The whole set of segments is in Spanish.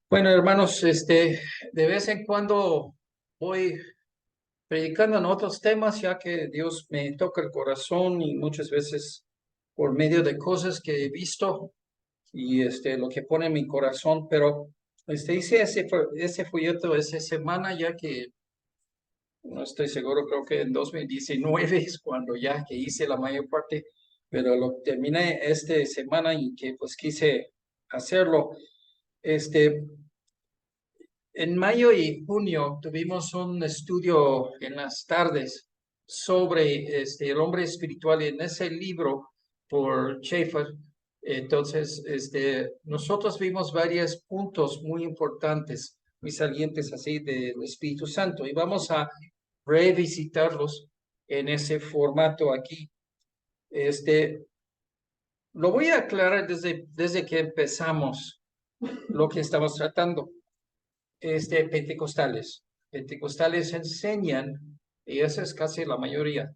Bueno, hermanos, de vez en cuando voy predicando en otros temas, ya que Dios me toca el corazón y muchas veces por medio de cosas que he visto y lo que pone en mi corazón, pero hice ese folleto esa semana, ya que no estoy seguro, creo que en 2019 es cuando ya que hice la mayor parte, pero lo terminé esta semana y que pues quise hacerlo. Este, En mayo y junio tuvimos un estudio en las tardes sobre el hombre espiritual y en ese libro por Schaeffer. Entonces, nosotros vimos varios puntos muy importantes, muy salientes así del Espíritu Santo y vamos a revisitarlos en ese formato aquí. Este, lo voy a aclarar desde que empezamos lo que estamos tratando pentecostales. Pentecostales enseñan, y esa es casi la mayoría,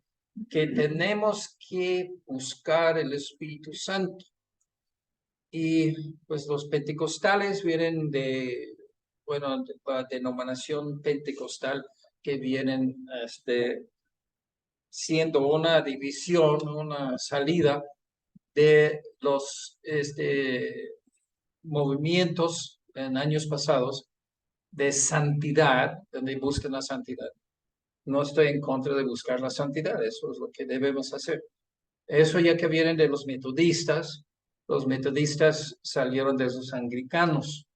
que tenemos que buscar el Espíritu Santo. Y pues los pentecostales vienen bueno, de la denominación pentecostal que vienen siendo una división, una salida de los movimientos en años pasados de santidad, donde buscan la santidad. No estoy en contra de buscar la santidad, eso es lo que debemos hacer. Eso ya que vienen de los metodistas salieron de los anglicanos.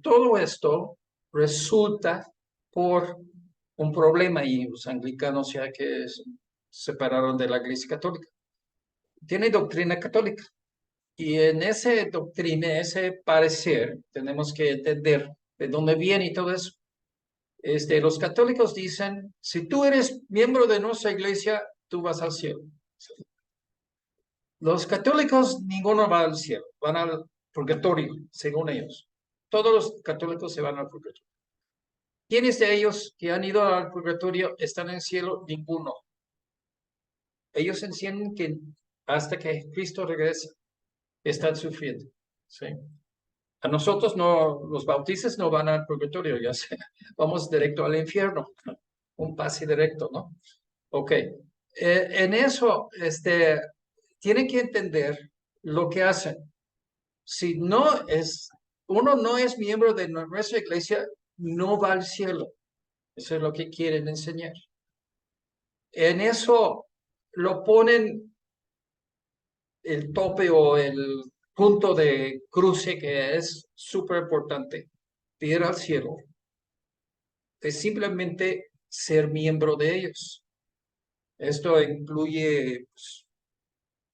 Todo esto resulta por un problema y los anglicanos ya que se separaron de la Iglesia Católica. Tiene doctrina católica y en esa doctrina, ese parecer, tenemos que entender de dónde viene y todo eso. Los católicos dicen, si tú eres miembro de nuestra iglesia, tú vas al cielo. Los católicos, ninguno va al cielo, van al purgatorio, según ellos. Todos los católicos se van al purgatorio. ¿Quiénes de ellos que han ido al purgatorio están en el cielo? Ninguno. Ellos entienden que hasta que Cristo regrese, están sufriendo. ¿Sí? A nosotros no, los bautistas no van al purgatorio, ya sea, vamos directo al infierno, un pase directo, ¿no? Ok, en eso, tienen que entender lo que hacen. Si no es, uno no es miembro de nuestra iglesia, no va al cielo. Eso es lo que quieren enseñar. En eso lo ponen el tope o el punto de cruce que es súper importante. Ir al cielo es simplemente ser miembro de ellos. Esto incluye, pues,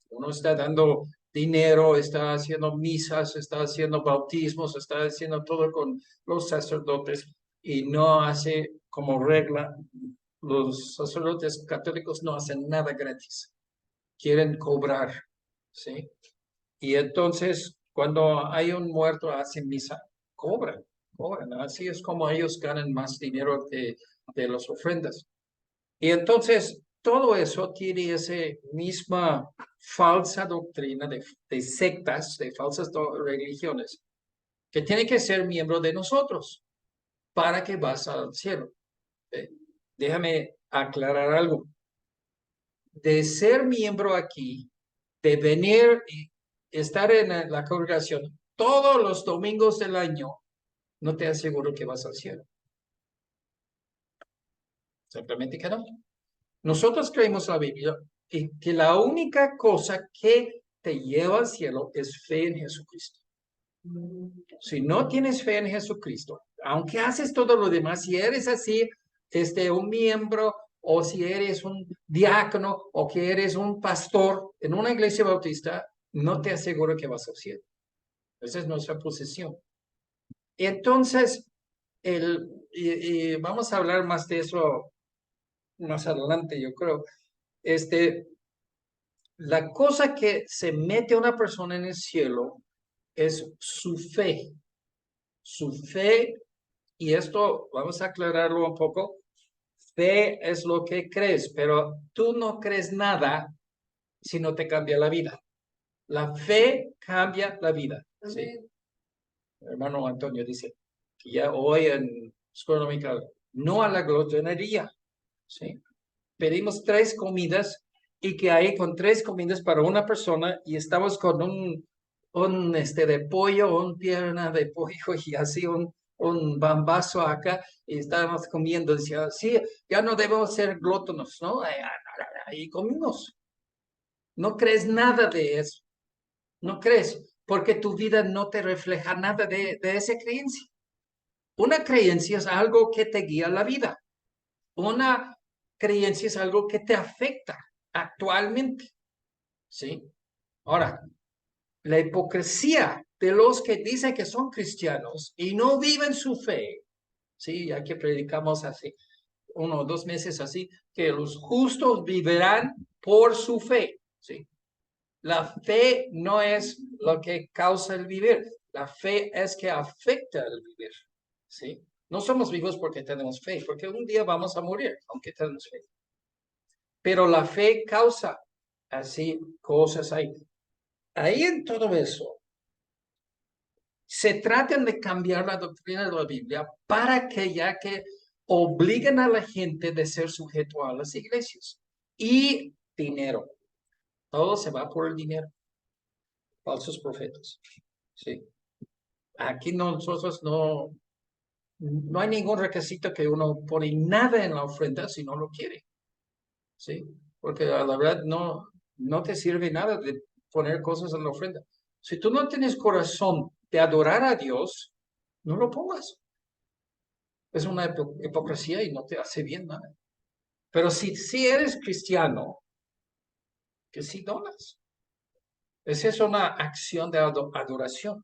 uno está dando dinero, está haciendo misas, está haciendo bautismos, está haciendo todo con los sacerdotes y no hace como regla, los sacerdotes católicos no hacen nada gratis, quieren cobrar, ¿sí? Y entonces, cuando hay un muerto, hacen misa, cobran, cobran. Así es como ellos ganan más dinero de las ofrendas. Y entonces, todo eso tiene esa misma falsa doctrina de sectas, de falsas religiones, que tiene que ser miembro de nosotros para que vas al cielo. Eh, Déjame aclarar algo. De ser miembro aquí, de venir y estar en la congregación todos los domingos del año, no te aseguro que vas al cielo. Simplemente que no. Nosotros creemos la Biblia y que la única cosa que te lleva al cielo es fe en Jesucristo. Si no tienes fe en Jesucristo, aunque haces todo lo demás, si eres así, un miembro o si eres un diácono o que eres un pastor en una iglesia bautista, no te aseguro que vas al cielo. Esa es nuestra posición. Entonces, y vamos a hablar más de eso más adelante, yo creo. Este, la cosa que se mete a una persona en el cielo es su fe, y esto vamos a aclararlo un poco. Fe es lo que crees, pero tú no crees nada si no te cambia la vida. La fe cambia la vida. ¿Sí? hermano Antonio dice, que ya hoy en escuela dominical, no a la glotonería, ¿sí? Pedimos 3 comidas y que hay con 3 comidas para una persona y estamos con un de pollo, un pierna de pollo y así un bambazo acá y estábamos comiendo. Decía, sí, ya no debemos ser glótonos, ¿no? Y comimos. No crees nada de eso. No crees, porque tu vida no te refleja nada de esa creencia. Una creencia es algo que te guía la vida. Una creencia es algo que te afecta actualmente, ¿sí? Ahora, la hipocresía de los que dicen que son cristianos y no viven su fe, ¿sí? Ya que predicamos hace 1 o 2 meses así, que los justos vivirán por su fe, ¿sí? La fe no es lo que causa el vivir, la fe es que afecta el vivir, ¿sí? No somos vivos porque tenemos fe, porque un día vamos a morir, aunque tenemos fe. Pero la fe causa así cosas ahí. Ahí en todo eso, se tratan de cambiar la doctrina de la Biblia para que ya que obliguen a la gente de ser sujeto a las iglesias. Y dinero. Todo se va por el dinero. Falsos profetas. Sí. Aquí nosotros no hay ningún requisito que uno pone nada en la ofrenda si no lo quiere. ¿Sí? Porque la verdad no te sirve nada de poner cosas en la ofrenda. Si tú no tienes corazón de adorar a Dios, no lo pongas. Es una hipocresía y no te hace bien nada. Pero si eres cristiano, que sí donas. Esa es una acción de adoración.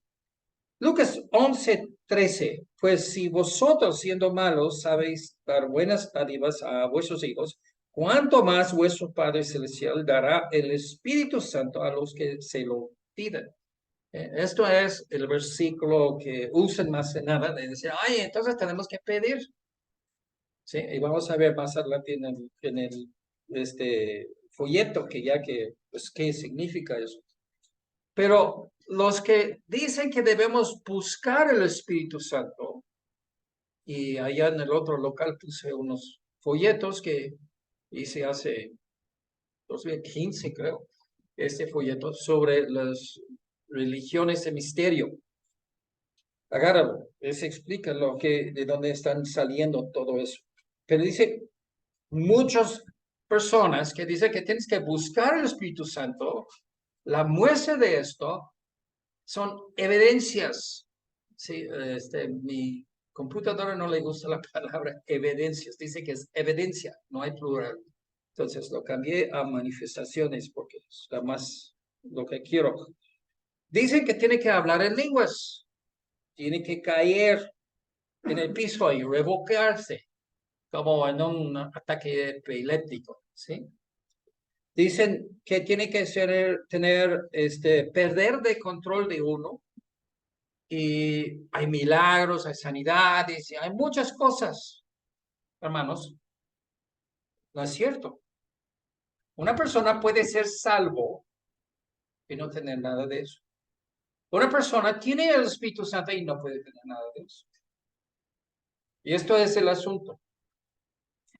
Lucas 11:13. Pues si vosotros siendo malos sabéis dar buenas dádivas a vuestros hijos, cuánto más vuestro Padre Celestial dará el Espíritu Santo a los que se lo piden. Esto es el versículo que usan más de nada de decir, ay, entonces tenemos que pedir. ¿Sí? Y vamos a ver más adelante en el folleto pues, qué significa eso. Pero los que dicen que debemos buscar el Espíritu Santo, y allá en el otro local puse unos folletos que hice hace 2015, creo, este folleto sobre las religiones de misterio. Agárralo, se explica de dónde están saliendo todo eso. Pero dice, muchas personas que dicen que tienes que buscar el Espíritu Santo, la muestra de esto son evidencias. Sí, mi computadora no le gusta la palabra evidencias, dice que es evidencia, no hay plural. Entonces lo cambié a manifestaciones porque es más lo que quiero. Dicen que tiene que hablar en lenguas, tiene que caer en el piso y revocarse, como en un ataque epiléptico, ¿sí? Dicen que tiene que perder de control de uno y hay milagros, hay sanidades, y hay muchas cosas, hermanos. No es cierto. Una persona puede ser salvo y no tener nada de eso. Una persona tiene el Espíritu Santo y no puede tener nada de eso. Y esto es el asunto.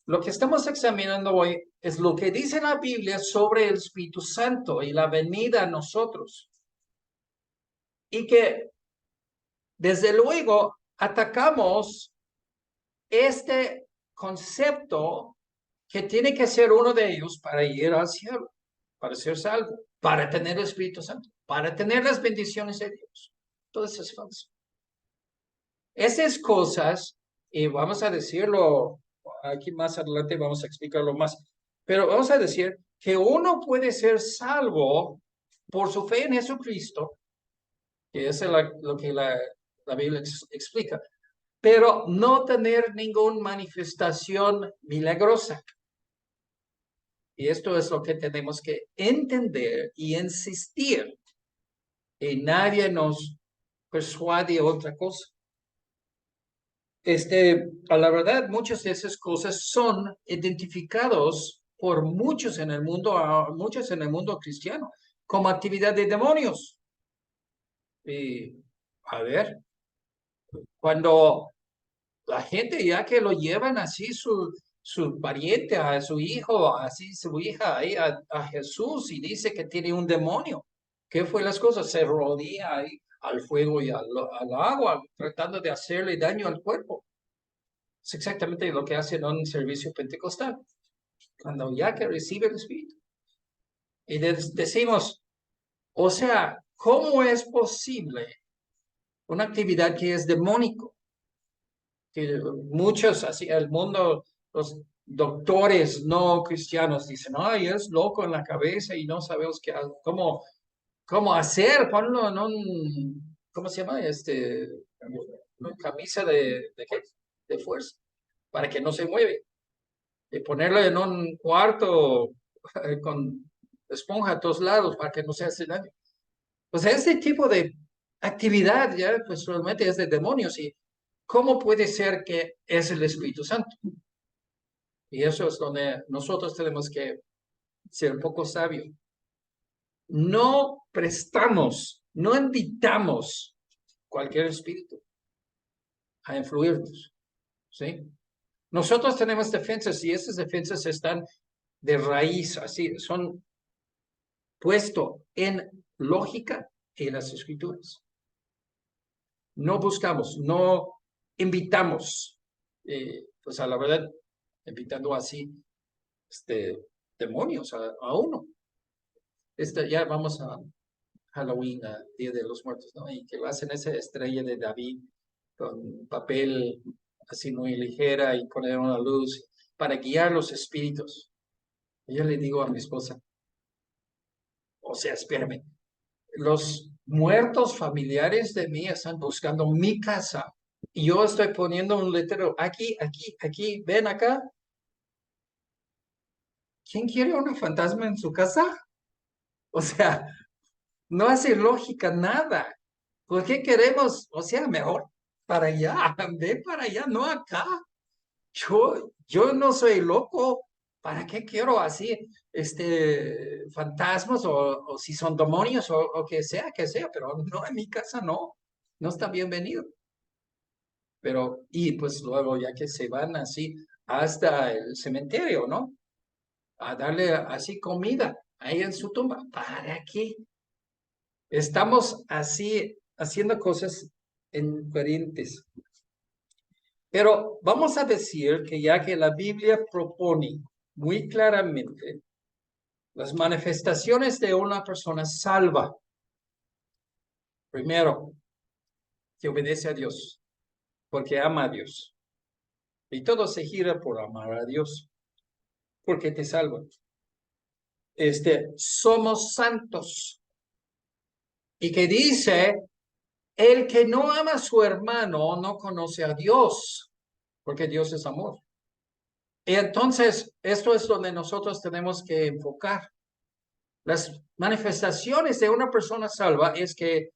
Lo que estamos examinando hoy es lo que dice la Biblia sobre el Espíritu Santo y la venida a nosotros. Y que desde luego atacamos este concepto que tiene que ser uno de ellos para ir al cielo, para ser salvo, para tener el Espíritu Santo, para tener las bendiciones de Dios. Todo eso es falso. Esas cosas, y vamos a decirlo, aquí más adelante vamos a explicarlo más, pero vamos a decir que uno puede ser salvo por su fe en Jesucristo, que es lo que la Biblia explica, pero no tener ninguna manifestación milagrosa. Y esto es lo que tenemos que entender y insistir. Y nadie nos persuade otra cosa. A la verdad, muchas de esas cosas son identificados por muchos en el mundo cristiano, como actividad de demonios. Y, a ver, Cuando la gente ya que lo llevan así su pariente, a su hijo, así su hija, ahí a Jesús y dice que tiene un demonio. ¿Qué fue las cosas? Se rodea ahí al fuego y al agua, tratando de hacerle daño al cuerpo. Es exactamente lo que hacen en un servicio pentecostal. Cuando ya que recibe el Espíritu. Y decimos, o sea, ¿cómo es posible una actividad que es demónico? Que muchos, así, el mundo, los doctores no cristianos dicen, ay, es loco en la cabeza y no sabemos cómo hacer, ponlo en un, ¿cómo se llama? Una camisa ¿de qué? De fuerza, para que no se mueve. Y ponerlo en un cuarto con esponja a todos lados para que no se hace daño. Pues este tipo de actividad ya, pues realmente es de demonios. ¿Y cómo puede ser que es el Espíritu Santo? Y eso es donde nosotros tenemos que ser un poco sabios. No prestamos, no invitamos cualquier espíritu a influirnos, ¿sí? Nosotros tenemos defensas y esas defensas están de raíz, así, son puesto en lógica en las escrituras. No buscamos, no invitamos, pues a la verdad, invitando así, demonios a uno. Ya vamos a Halloween, a Día de los Muertos, ¿no? Y que hacen esa estrella de David con papel así muy ligera y poner una luz para guiar los espíritus. Y yo le digo a mi esposa, o sea, espérame, los muertos familiares de mí están buscando mi casa y yo estoy poniendo un letrero aquí, aquí, aquí, ven acá. ¿Quién quiere una fantasma en su casa? O sea, no hace lógica nada. ¿Por qué queremos? O sea, mejor para allá, ve para allá, no acá. Yo no soy loco. ¿Para qué quiero así, fantasmas o si son demonios o que sea, pero no en mi casa no, no está bienvenido. Pero, y pues luego ya que se van así hasta el cementerio, ¿no? A darle así comida ahí en su tumba. ¿Para qué? Estamos así haciendo cosas incoherentes. Pero vamos a decir que ya que la Biblia propone muy claramente las manifestaciones de una persona salva, primero, que obedece a Dios, porque ama a Dios. Y todo se gira por amar a Dios, porque te salva. Somos santos. Y que dice, el que no ama a su hermano no conoce a Dios, porque Dios es amor. Y entonces, esto es donde nosotros tenemos que enfocar. Las manifestaciones de una persona salva es que,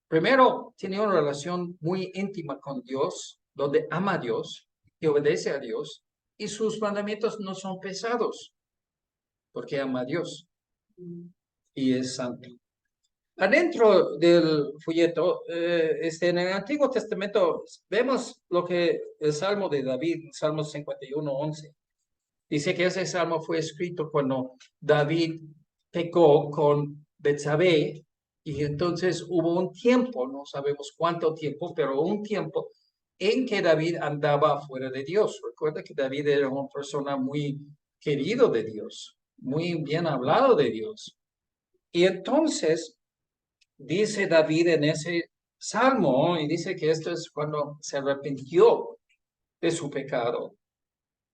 primero, tiene una relación muy íntima con Dios, donde ama a Dios y obedece a Dios, y sus mandamientos no son pesados, porque ama a Dios y es santo. Adentro del folleto, en el Antiguo Testamento, vemos lo que el Salmo de David, Salmo 51:11. Dice que ese salmo fue escrito cuando David pecó con Betsabé y entonces hubo un tiempo, no sabemos cuánto tiempo, pero un tiempo en que David andaba fuera de Dios. Recuerda que David era una persona muy querido de Dios, muy bien hablado de Dios. Y entonces dice David en ese salmo, y dice que esto es cuando se arrepintió de su pecado.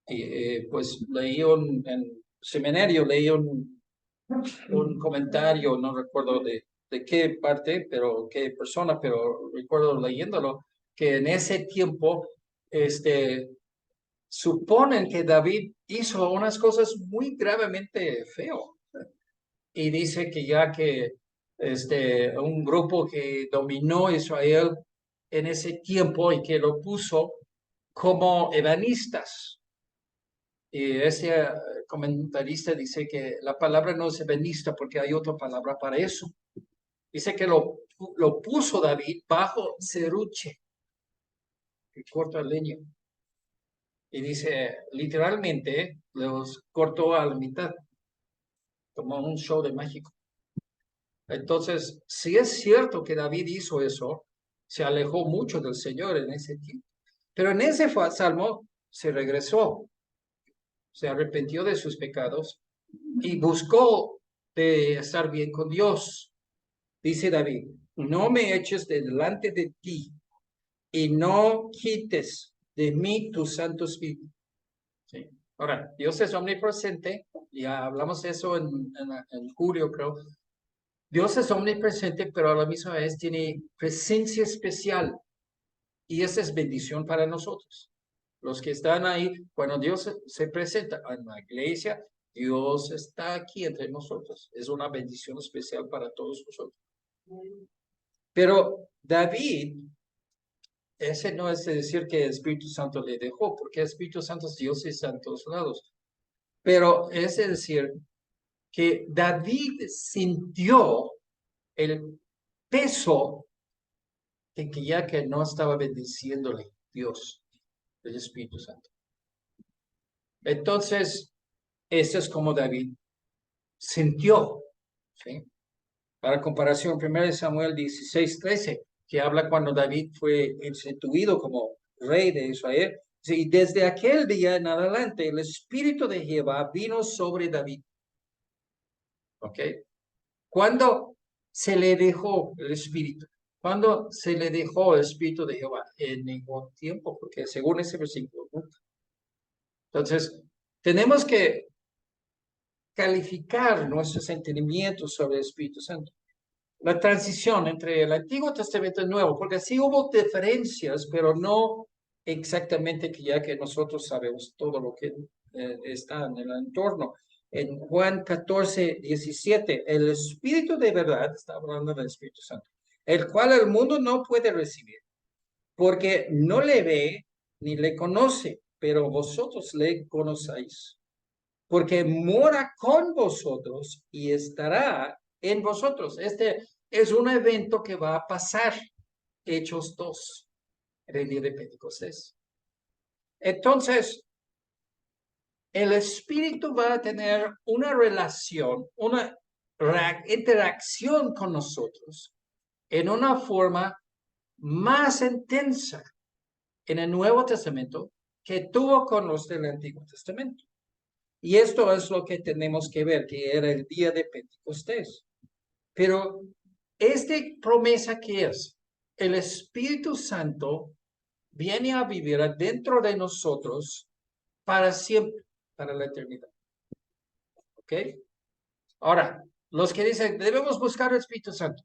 Y pues leí en seminario, leí un comentario, no recuerdo de qué parte, pero qué persona, pero recuerdo leyéndolo, que en ese tiempo, suponen que David hizo unas cosas muy gravemente feo. Y dice que ya que un grupo que dominó Israel en ese tiempo y que lo puso como ebanistas. Y ese comentarista dice que la palabra no es ebenista porque hay otra palabra para eso. Dice que lo puso David bajo ceruche. que corta leña. Y dice, literalmente, los cortó a la mitad, como un show de mágico. Entonces, si es cierto que David hizo eso, se alejó mucho del Señor en ese tiempo. Pero en ese salmo se regresó, se arrepintió de sus pecados y buscó de estar bien con Dios. Dice David, no me eches de delante de ti y no quites de mí tu Santo Espíritu. ¿Sí? Ahora, Dios es omnipresente, ya hablamos de eso en julio, creo. Dios es omnipresente, pero a la misma vez tiene presencia especial y esa es bendición para nosotros. Los que están ahí, cuando Dios se presenta en la iglesia, Dios está aquí entre nosotros. Es una bendición especial para todos nosotros. Pero David, ese no es decir que el Espíritu Santo le dejó, porque el Espíritu Santo es Dios y está en todos lados. Pero es decir que David sintió el peso de que ya que no estaba bendiciéndole Dios, el Espíritu Santo. Entonces, eso es como David sintió, ¿sí? Para comparación, 1 Samuel 16:13, que habla cuando David fue instituido como rey de Israel. Y desde aquel día en adelante, el Espíritu de Jehová vino sobre David. ¿Ok? ¿Cuándo se le dejó el Espíritu? ¿Cuándo se le dejó el Espíritu de Jehová? En ningún tiempo, porque según ese versículo, ¿no? Entonces, tenemos que calificar nuestros entendimientos sobre el Espíritu Santo. La transición entre el Antiguo Testamento y el Nuevo, porque sí hubo diferencias, pero no exactamente que ya que nosotros sabemos todo lo que está en el entorno. En Juan 14:17, el Espíritu de verdad, está hablando del Espíritu Santo, el cual el mundo no puede recibir, porque no le ve ni le conoce, pero vosotros le conocéis, porque mora con vosotros y estará en vosotros. Este es un evento que va a pasar, Hechos 2, en el día de Pentecostés. Entonces, el Espíritu va a tener una relación, una interacción con nosotros en una forma más intensa en el Nuevo Testamento que tuvo con los del Antiguo Testamento. Y esto es lo que tenemos que ver, que era el día de Pentecostés. Pero esta promesa que es, el Espíritu Santo viene a vivir dentro de nosotros para siempre, para la eternidad. ¿Ok? Ahora, los que dicen, debemos buscar el Espíritu Santo,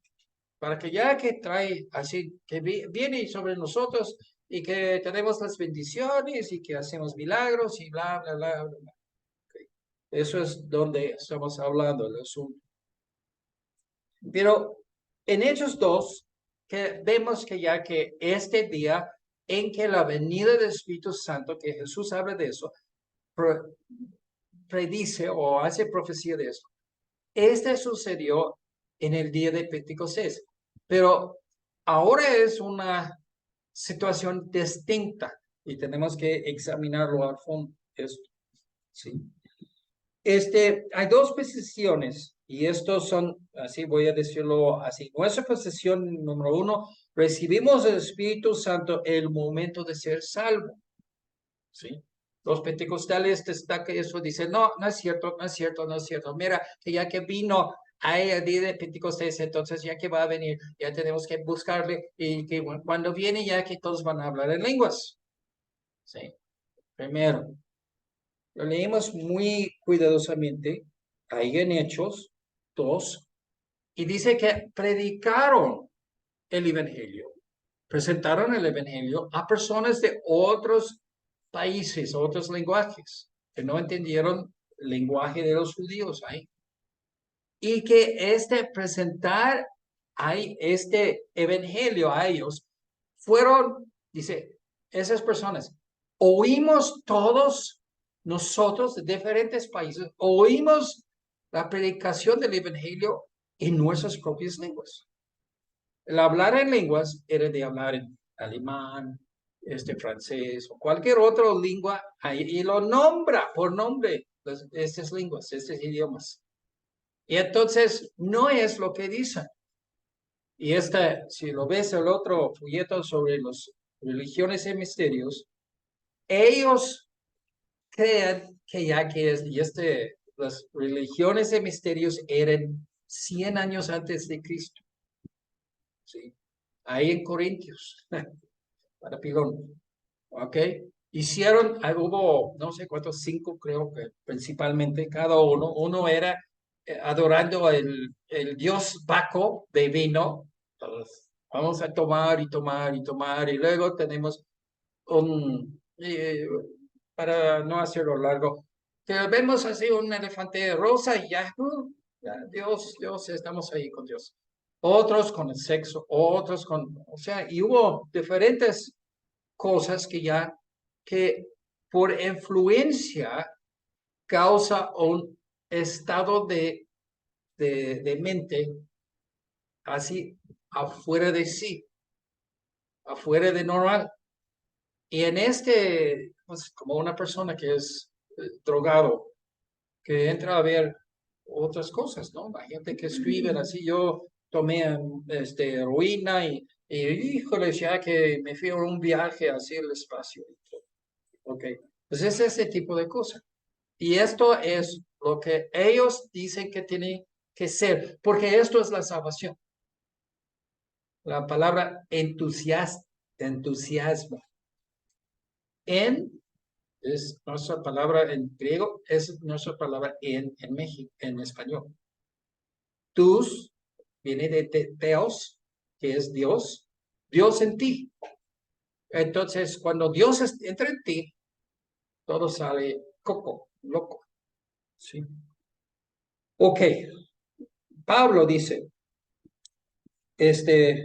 para que ya que trae así, que viene sobre nosotros y que tenemos las bendiciones y que hacemos milagros y bla, bla, bla, bla. Okay. Eso es donde estamos hablando del asunto. Pero en Hechos 2, que vemos que ya que este día en que la venida del Espíritu Santo, que Jesús habla de eso, predice o hace profecía de eso. Este sucedió en el día de Pentecostés, pero ahora es una situación distinta y tenemos que examinarlo a fondo. Esto, ¿sí? Hay dos posiciones y estos son, así voy a decirlo así. Nuestra posición número 1, recibimos el Espíritu Santo el momento de ser salvo. ¿Sí? Los pentecostales destacan eso, dicen, no, no es cierto, no es cierto, no es cierto. Mira, que ya que vino a el día de Pentecostés, entonces ya que va a venir, ya tenemos que buscarle y que cuando viene ya que todos van a hablar en lenguas. ¿Sí? Primero, lo leímos muy cuidadosamente ahí en Hechos 2 y dice que predicaron el Evangelio, presentaron el Evangelio a personas de otros países, otros lenguajes, que no entendieron el lenguaje de los judíos ahí. Y que presentar ahí este Evangelio a ellos fueron, dice, esas personas, oímos todos nosotros de diferentes países, oímos la predicación del Evangelio en nuestras propias lenguas. El hablar en lenguas era de hablar en alemán, francés o cualquier otra lengua, y lo nombra por nombre, estas lenguas, estos idiomas. Y entonces no es lo que dicen. Y si lo ves el otro folleto sobre las religiones y misterios, ellos creen que ya que las religiones y misterios eran 100 años antes de Cristo. ¿Sí? Ahí en Corintios, para Pilón. ¿Ok? Hubo no sé cuántos, 5 creo que principalmente, cada uno. Uno era adorando el dios Baco de vino. Entonces, vamos a tomar y tomar y tomar. Y luego tenemos para no hacerlo largo, que vemos así un elefante rosa y ya, Dios, estamos ahí con Dios. Otros con el sexo, otros o sea, y hubo diferentes cosas que por influencia causa un estado de mente así afuera de sí, afuera de normal. Y pues como una persona que es drogado, que entra a ver otras cosas, ¿no? La gente que escriben así, yo tomé heroína y híjole, ya que me fui a un viaje así al espacio. Ok, pues es ese tipo de cosas. Y esto es lo que ellos dicen que tiene que ser, porque esto es la salvación. La palabra entusiasmo. Es nuestra palabra en griego, es nuestra palabra en México, en español. Tus viene de teos, que es Dios, Dios en ti. Entonces, cuando Dios entra en ti, todo sale loco. ¿Sí? Ok, Pablo dice,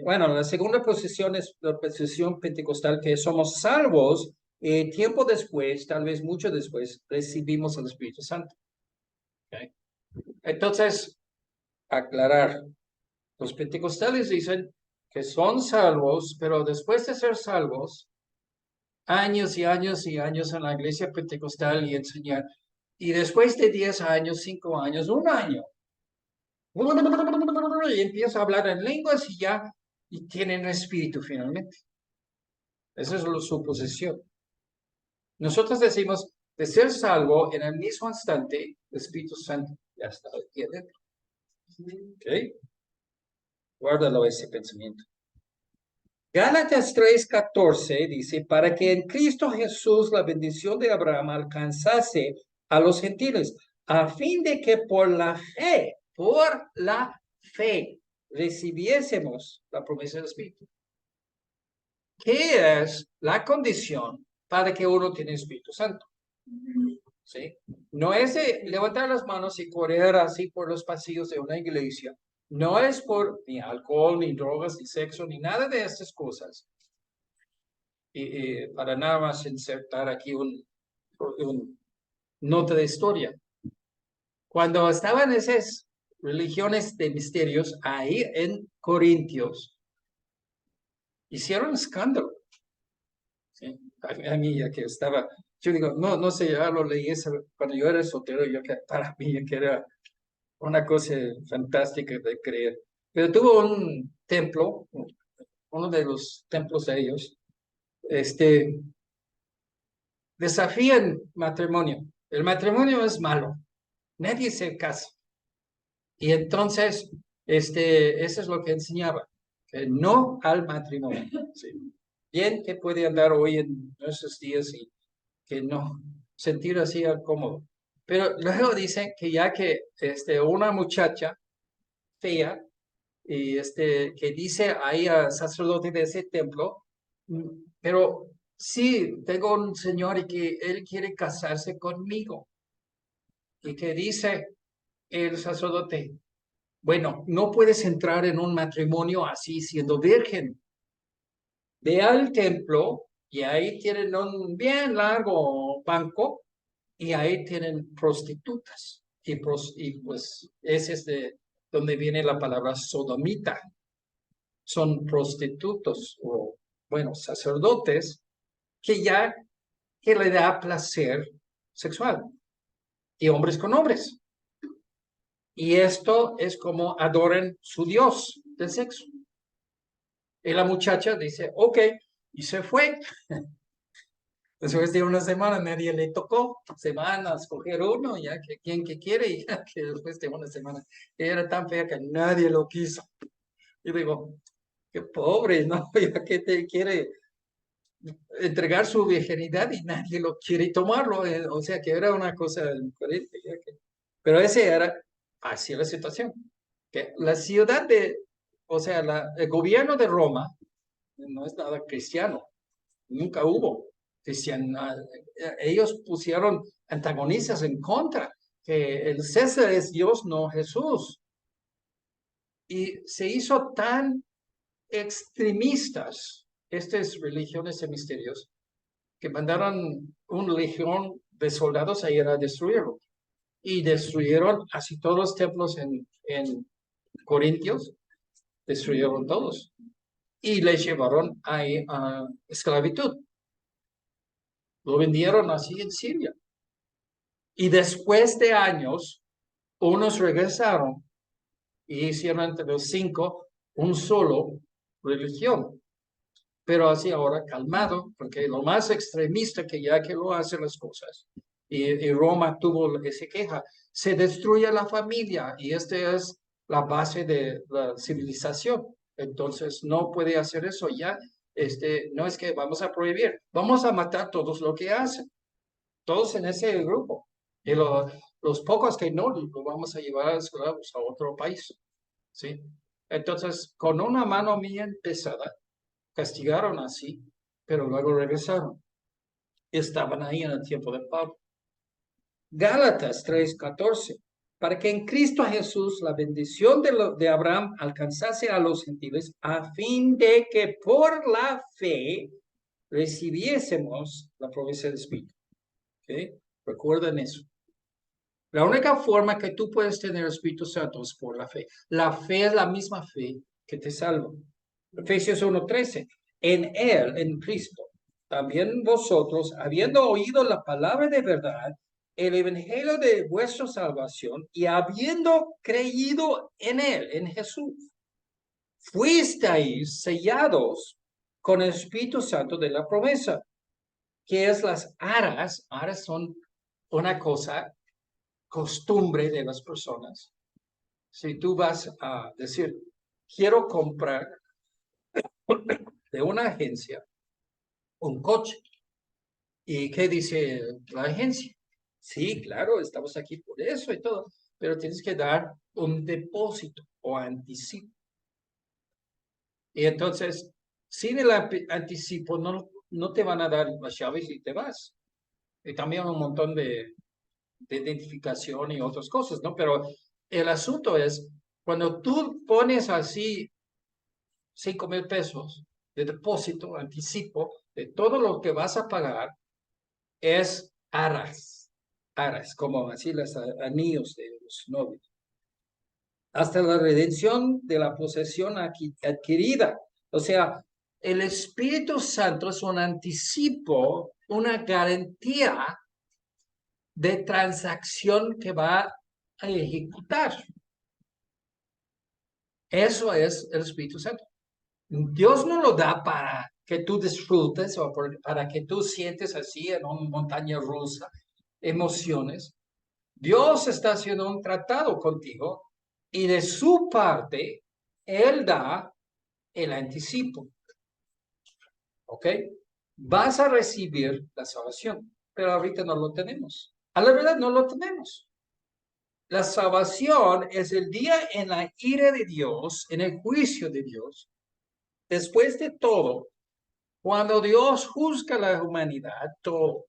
bueno, la segunda posición es la posición pentecostal, que somos salvos, tiempo después, tal vez mucho después, recibimos el Espíritu Santo. Okay. Entonces, aclarar, los pentecostales dicen que son salvos, pero después de ser salvos, años y años y años en la iglesia pentecostal y enseñar, y después de 10 años, 5 años, un año, y empieza a hablar en lenguas y tienen espíritu finalmente. Esa es su posición. Nosotros decimos, de ser salvo, en el mismo instante, el Espíritu Santo ya está aquí adentro. ¿Ok? Guárdalo ese pensamiento. Gálatas 3:14 dice, para que en Cristo Jesús la bendición de Abraham alcanzase a los gentiles, a fin de que por la fe, recibiésemos la promesa del Espíritu. ¿Qué es la condición para que uno tenga Espíritu Santo? ¿Sí? No es de levantar las manos y correr así por los pasillos de una iglesia. No es por ni alcohol, ni drogas, ni sexo, ni nada de estas cosas. Y para nada más insertar aquí un nota de historia. Cuando estaban esas religiones de misterios ahí en Corintios, hicieron escándalo. ¿Sí? A mí ya que estaba, yo digo, no sé, ya lo leí cuando yo era soltero, para mí que era una cosa fantástica de creer. Pero tuvo un templo, uno de los templos de ellos, desafían matrimonio. El matrimonio es malo, nadie se casa. Y entonces, eso es lo que enseñaba, que no al matrimonio. ¿Sí? Bien que puede andar hoy en nuestros días y que no sentir así al cómodo. Pero luego dicen que ya que una muchacha fea y que dice ahí al sacerdote de ese templo, pero sí, tengo un señor y que él quiere casarse conmigo. Y que dice el sacerdote, bueno, no puedes entrar en un matrimonio así siendo virgen. Ve al templo y ahí tienen un bien largo banco y ahí tienen prostitutas. Y pues ese es de donde viene la palabra sodomita. Son prostitutos o, bueno, sacerdotes que le da placer sexual, y hombres con hombres. Y esto es como adoran su Dios del sexo. Y la muchacha dice, ok, y se fue. Después de una semana nadie le tocó. Se van a escoger uno, ya que quien que quiere, y ya que después de una semana era tan fea que nadie lo quiso. Y digo, qué pobre, ¿no? Ya que te quiere entregar su virginidad y nadie lo quiere tomarlo. O sea que era una cosa incoherente. Pero ese era así la situación. Que la ciudad o sea, el gobierno de Roma no es nada cristiano, nunca hubo cristiano. Ellos pusieron antagonistas en contra, que el César es Dios, no Jesús. Y se hizo tan extremistas estas religiones y misterios que mandaron una legión de soldados a ir a destruirlo. Y destruyeron así todos los templos en Corintios, destruyeron todos. Y les llevaron ahí a esclavitud. Lo vendieron así en Siria. Y después de años, unos regresaron y hicieron entre los 5 un solo religión. Pero así ahora calmado, porque lo más extremista que ya que lo hacen las cosas, y Roma tuvo esa queja, se destruye la familia y esta es la base de la civilización. Entonces no puede hacer eso ya. No es que vamos a prohibir, vamos a matar todos lo que hacen, todos en ese grupo. Y los pocos que no, lo vamos a llevar a esclavos a otro país. ¿Sí? Entonces, con una mano bien pesada, castigaron así, pero luego regresaron. Estaban ahí en el tiempo de Pablo. Gálatas 3:14. Para que en Cristo Jesús la bendición de Abraham alcanzase a los gentiles, a fin de que por la fe recibiésemos la promesa del Espíritu. ¿Okay? Recuerden eso. La única forma que tú puedes tener el Espíritu Santo es por la fe. La fe es la misma fe que te salva. Efesios 1:13. En Él, en Cristo, también vosotros, habiendo oído la palabra de verdad, el evangelio de vuestra salvación, y habiendo creído en Él, en Jesús, fuisteis sellados con el Espíritu Santo de la promesa, que es las aras. Aras son una cosa, costumbre de las personas. Si tú vas a decir, quiero comprar de una agencia un coche, ¿y qué dice la agencia? Sí, claro, estamos aquí por eso y todo, pero tienes que dar un depósito o anticipo. Y entonces, sin el anticipo, no te van a dar las llaves y te vas. Y también un montón de identificación y otras cosas, ¿no? Pero el asunto es, cuando tú pones así 5,000 pesos de depósito, anticipo, de todo lo que vas a pagar, es aras, como así los anillos de los novios, hasta la redención de la posesión adquirida. O sea, el Espíritu Santo es un anticipo, una garantía de transacción que va a ejecutar. Eso es el Espíritu Santo. Dios no lo da para que tú disfrutes o para que tú sientes así en una montaña rusa emociones. Dios está haciendo un tratado contigo y de su parte, Él da el anticipo. ¿Ok? Vas a recibir la salvación, pero ahorita no lo tenemos. A la verdad, no lo tenemos. La salvación es el día en la ira de Dios, en el juicio de Dios. Después de todo, cuando Dios juzga a la humanidad, todo.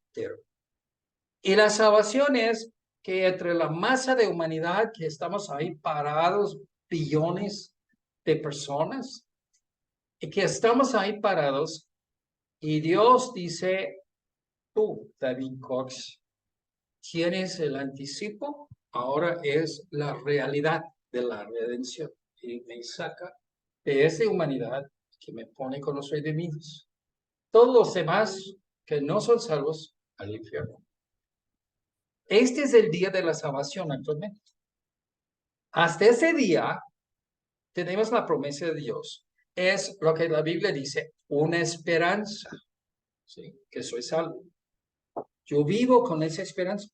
Y la salvación es que entre la masa de humanidad que estamos ahí parados, billones de personas, y que estamos ahí parados, y Dios dice, tú, David Cox, tienes el anticipo, ahora es la realidad de la redención. Y me saca de esa humanidad que me pone con los redimidos. Todos los demás que no son salvos al infierno. Este es el día de la salvación actualmente. Hasta ese día tenemos la promesa de Dios. Es lo que la Biblia dice, una esperanza, ¿sí? Que soy salvo. Yo vivo con esa esperanza,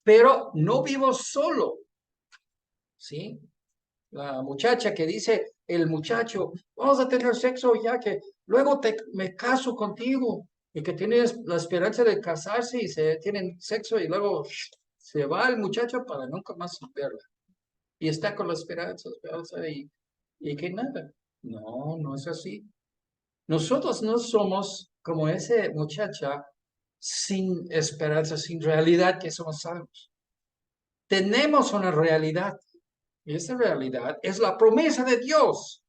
pero no vivo solo, ¿sí? La muchacha que dice, el muchacho, vamos a tener sexo ya que luego me caso contigo y que tienes la esperanza de casarse y se tienen sexo y luego se va el muchacho para nunca más verla. Y está con la esperanza y que nada. No, no es así. Nosotros no somos como esa muchacha sin esperanza, sin realidad que somos salvos. Tenemos una realidad. Y esa realidad es la promesa de Dios.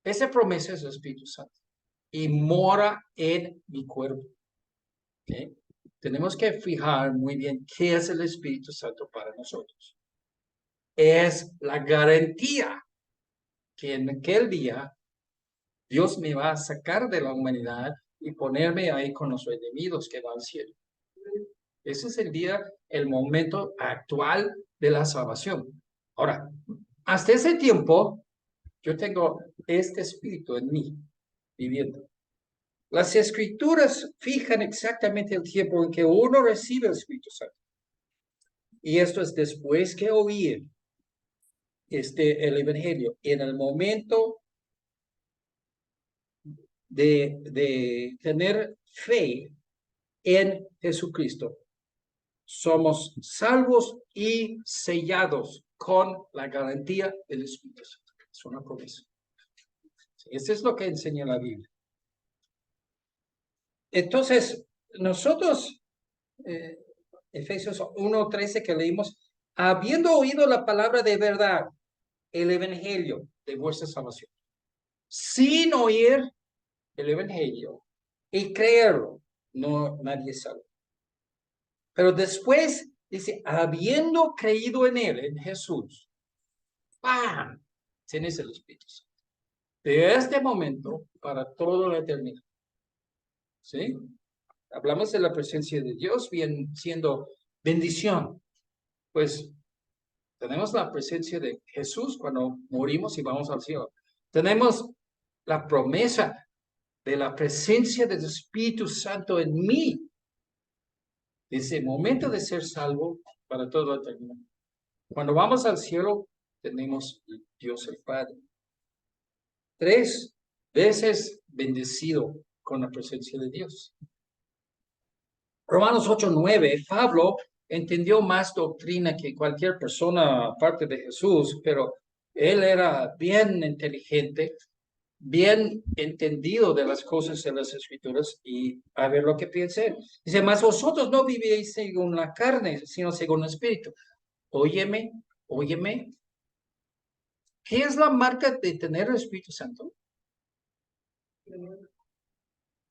Esa promesa es el Espíritu Santo. Y mora en mi cuerpo. ¿Okay? Tenemos que fijar muy bien qué es el Espíritu Santo para nosotros. Es la garantía que en aquel día Dios me va a sacar de la humanidad y ponerme ahí con los enemigos que van al cielo. Ese es el día, el momento actual de la salvación. Ahora, hasta ese tiempo, yo tengo este espíritu en mí, viviendo. Las escrituras fijan exactamente el tiempo en que uno recibe el Espíritu Santo. Y esto es después que oír el Evangelio. En el momento de tener fe en Jesucristo, somos salvos y sellados con la garantía del Espíritu Santo. Es una promesa. Eso es lo que enseña la Biblia. Entonces, nosotros, Efesios 1:13 que leímos, habiendo oído la palabra de verdad, el Evangelio de vuestra salvación, sin oír el Evangelio y creerlo, no nadie salva. Pero después dice, habiendo creído en él, en Jesús, ¡pam! Tienes el Espíritu Santo. De este momento para toda la eternidad. ¿Sí? Hablamos de la presencia de Dios bien siendo bendición. Pues tenemos la presencia de Jesús cuando morimos y vamos al cielo. Tenemos la promesa de la presencia del Espíritu Santo en mí. Ese momento de ser salvo para toda la eternidad. Cuando vamos al cielo, tenemos Dios el Padre. 3 veces bendecido con la presencia de Dios. Romanos 8:9, Pablo entendió más doctrina que cualquier persona aparte de Jesús, pero él era bien inteligente, bien entendido de las cosas de las Escrituras y a ver lo que piensa él. Dice, mas vosotros no vivíais según la carne, sino según el Espíritu. Óyeme, óyeme. ¿Qué es la marca de tener el Espíritu Santo?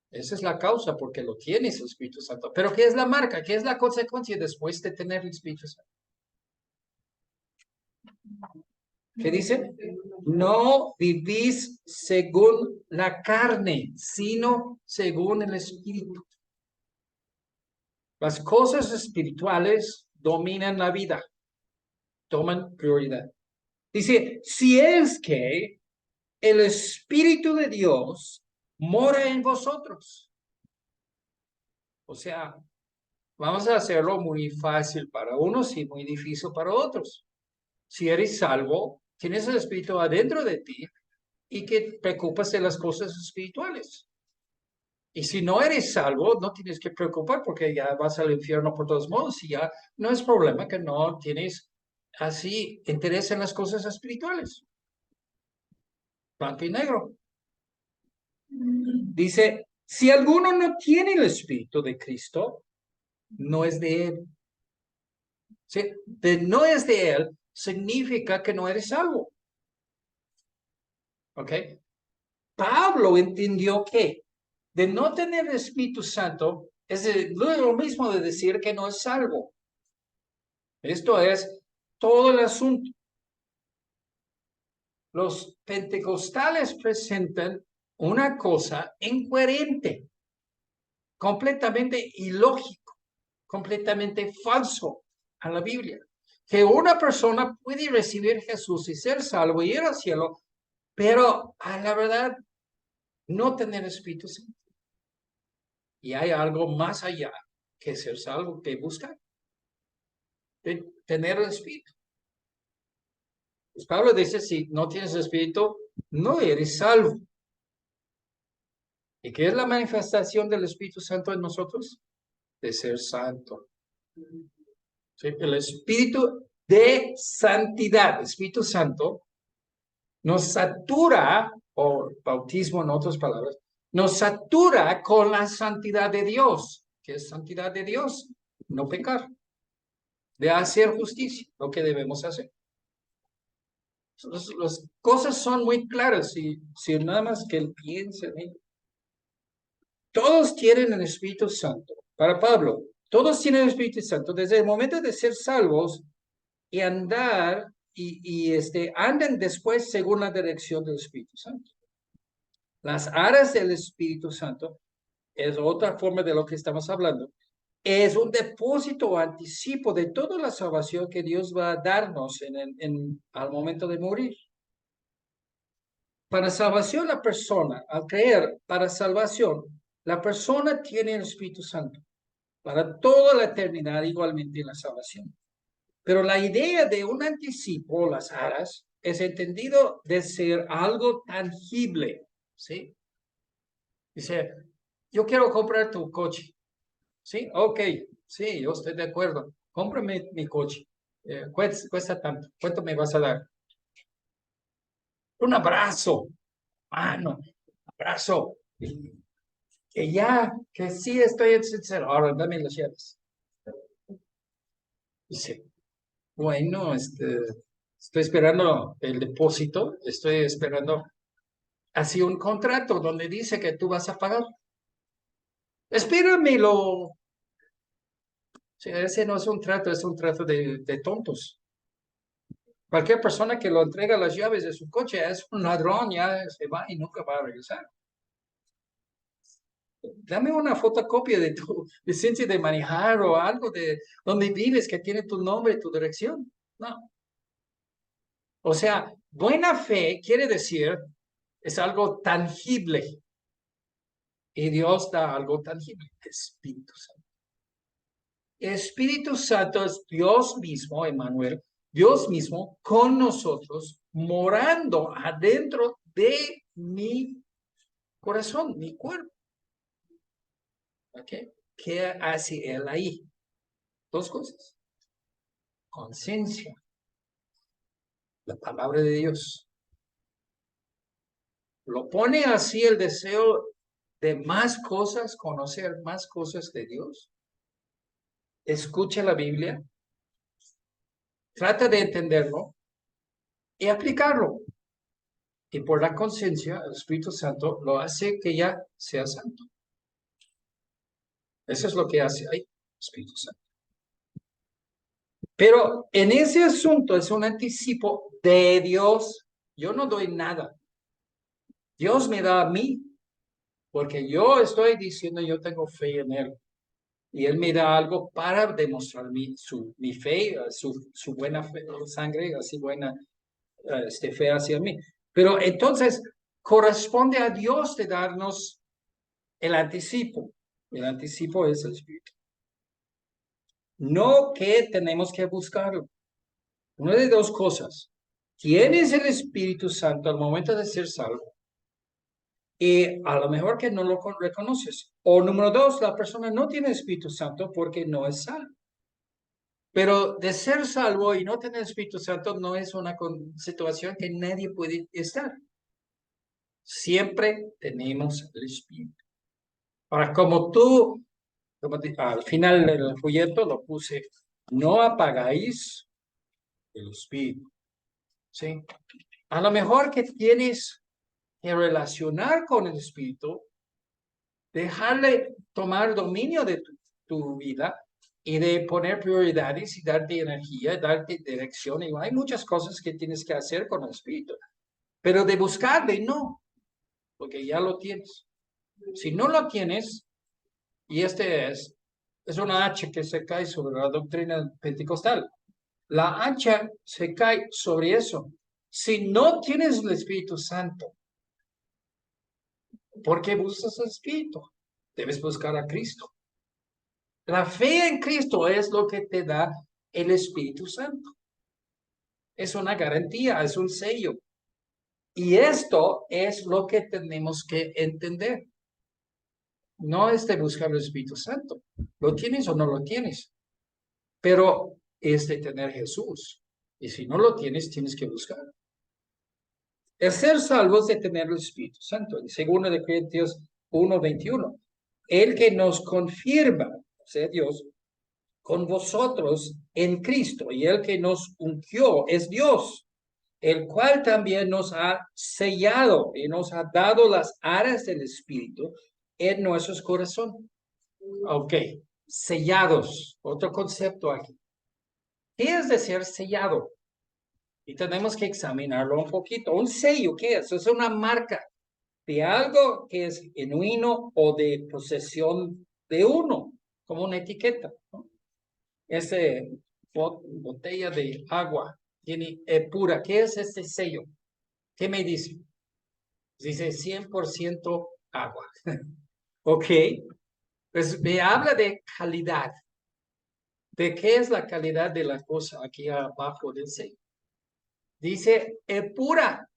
Esa es la causa porque lo tienes el Espíritu Santo. Pero ¿qué es la marca? ¿Qué es la consecuencia después de tener el Espíritu Santo? ¿Qué dice? No vivís según la carne, sino según el Espíritu. Las cosas espirituales dominan la vida, toman prioridad. Dice, si es que el Espíritu de Dios mora en vosotros. O sea, vamos a hacerlo muy fácil para unos y muy difícil para otros. Si eres salvo, tienes el Espíritu adentro de ti y que te preocupas de las cosas espirituales. Y si no eres salvo, no tienes que preocupar porque ya vas al infierno por todos modos y ya no es problema que no tienes así interés en las cosas espirituales. Blanco y negro. Dice, si alguno no tiene el Espíritu de Cristo, no es de él. ¿Sí? De no es de él significa que no eres salvo. ¿Ok? Pablo entendió que de no tener el Espíritu Santo es lo mismo de decir que no es salvo. Esto es todo el asunto. Los pentecostales presentan una cosa incoherente. completamente ilógico, completamente falso a la Biblia. Que una persona puede recibir a Jesús y ser salvo y ir al cielo, pero a la verdad no tener Espíritu Santo. Y hay algo más allá que ser salvo, que buscar, de tener el Espíritu. Pues Pablo dice, si no tienes Espíritu, no eres salvo. ¿Y qué es la manifestación del Espíritu Santo en nosotros? De ser santo. ¿Sí? El Espíritu de santidad, Espíritu Santo, nos satura, o bautismo en otras palabras, nos satura con la santidad de Dios. ¿Qué es santidad de Dios? No pecar, de hacer justicia, lo que debemos hacer. Las cosas son muy claras, si nada más que él piense en ello. Todos tienen el Espíritu Santo. Para Pablo, todos tienen el Espíritu Santo desde el momento de ser salvos y andar anden después según la dirección del Espíritu Santo. Las aras del Espíritu Santo es otra forma de lo que estamos hablando. Es un depósito o anticipo de toda la salvación que Dios va a darnos al momento de morir. Para salvación, la persona, al creer, para salvación, la persona tiene el Espíritu Santo para toda la eternidad, igualmente en la salvación. Pero la idea de un anticipo, las aras, es entendido de ser algo tangible, ¿sí? Dice, yo quiero comprar tu coche, ¿sí? Ok, sí, yo estoy de acuerdo. Cómprame mi coche. Cuesta tanto. ¿Cuánto me vas a dar? Un abrazo, mano, abrazo. Que ya, que sí estoy sincero. Ahora dame las llaves. Dice, bueno, estoy esperando el depósito, estoy esperando así un contrato donde dice que tú vas a pagar. Espéramelo. Sí, ese no es un trato, es un trato de tontos. Cualquier persona que lo entrega las llaves de su coche es un ladrón, ya se va y nunca va a regresar. Dame una fotocopia de tu licencia de manejar o algo de donde vives que tiene tu nombre y tu dirección. No. O sea, buena fe quiere decir es algo tangible. Y Dios da algo tangible, Espíritu Santo. Espíritu Santo es Dios mismo, Emmanuel, Dios mismo con nosotros, morando adentro de mi corazón, mi cuerpo. ¿Ok? ¿Qué hace Él ahí? Dos cosas. Conciencia, la palabra de Dios. Lo pone así el deseo de más cosas, conocer más cosas de Dios. Escucha la Biblia, trata de entenderlo y aplicarlo. Y por la conciencia, el Espíritu Santo lo hace que ya sea santo. Eso es lo que hace ahí, Espíritu Santo. Pero en ese asunto es un anticipo de Dios. Yo no doy nada. Dios me da a mí, porque yo estoy diciendo yo tengo fe en Él. Y Él me da algo para demostrar mi fe, su buena fe, sangre, así buena fe hacia mí. Pero entonces corresponde a Dios de darnos el anticipo. El anticipo es el Espíritu. No que tenemos que buscarlo. Una de dos cosas. Tienes el Espíritu Santo al momento de ser salvo. Y a lo mejor que no lo reconoces. O número dos, la persona no tiene Espíritu Santo porque no es salvo. Pero de ser salvo y no tener Espíritu Santo no es una situación que nadie puede estar. Siempre tenemos el Espíritu. Ahora, al final del folleto lo puse, no apagáis el Espíritu. ¿Sí? A lo mejor que tienes que relacionar con el Espíritu, dejarle tomar dominio de tu vida y de poner prioridades y darte energía, darte dirección. Y hay muchas cosas que tienes que hacer con el Espíritu, pero de buscarle no, porque ya lo tienes. Si no lo tienes, Y es una hacha que se cae sobre la doctrina pentecostal. La hacha se cae sobre eso. Si no tienes el Espíritu Santo, ¿por qué buscas el Espíritu? Debes buscar a Cristo. La fe en Cristo es lo que te da el Espíritu Santo. Es una garantía, es un sello. Y esto es lo que tenemos que entender. No es de buscar el Espíritu Santo. ¿Lo tienes o no lo tienes? Pero es de tener Jesús. Y si no lo tienes, tienes que buscar. El ser salvo es de tener el Espíritu Santo. En 2 de Corintios 1:21. El que nos confirma, o sea, Dios, con vosotros en Cristo. Y el que nos ungió es Dios, el cual también nos ha sellado y nos ha dado las aras del Espíritu en nuestros corazones. Ok, sellados. Otro concepto aquí. ¿Qué es de ser sellado? Y tenemos que examinarlo un poquito. Un sello, ¿qué es? Es una marca de algo que es genuino o de posesión de uno, como una etiqueta, ¿no? Ese botella de agua tiene pura. ¿Qué es este sello? ¿Qué me dice? Dice 100% agua. Ok, pues me habla de calidad. ¿De qué es la calidad de la cosa aquí abajo del sello? Dice pura.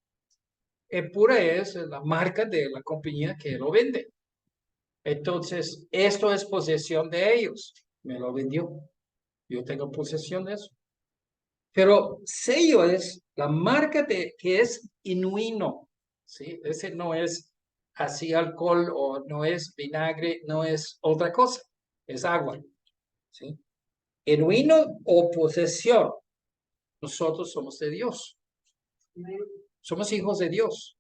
Pura es la marca de la compañía que lo vende. Entonces, esto es posesión de ellos. Me lo vendió. Yo tengo posesión de eso. Pero sello es la marca de que es genuino. ¿Sí? Ese no es así alcohol o no es vinagre, no es otra cosa. Es agua. ¿Sí? Genuino o posesión. Nosotros somos de Dios. Somos hijos de Dios.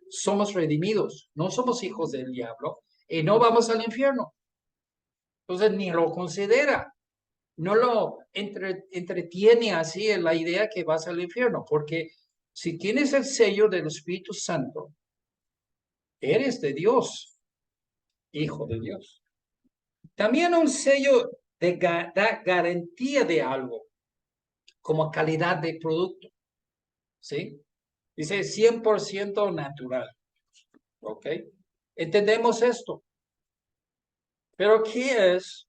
Somos redimidos. No somos hijos del diablo y no vamos al infierno. Entonces ni lo considera. No lo entretiene así en la idea que vas al infierno, porque si tienes el sello del Espíritu Santo, eres de Dios, hijo de Dios. También un sello da garantía de algo, como calidad de producto, ¿sí? Dice 100% natural, ¿ok? Entendemos esto. Pero ¿qué es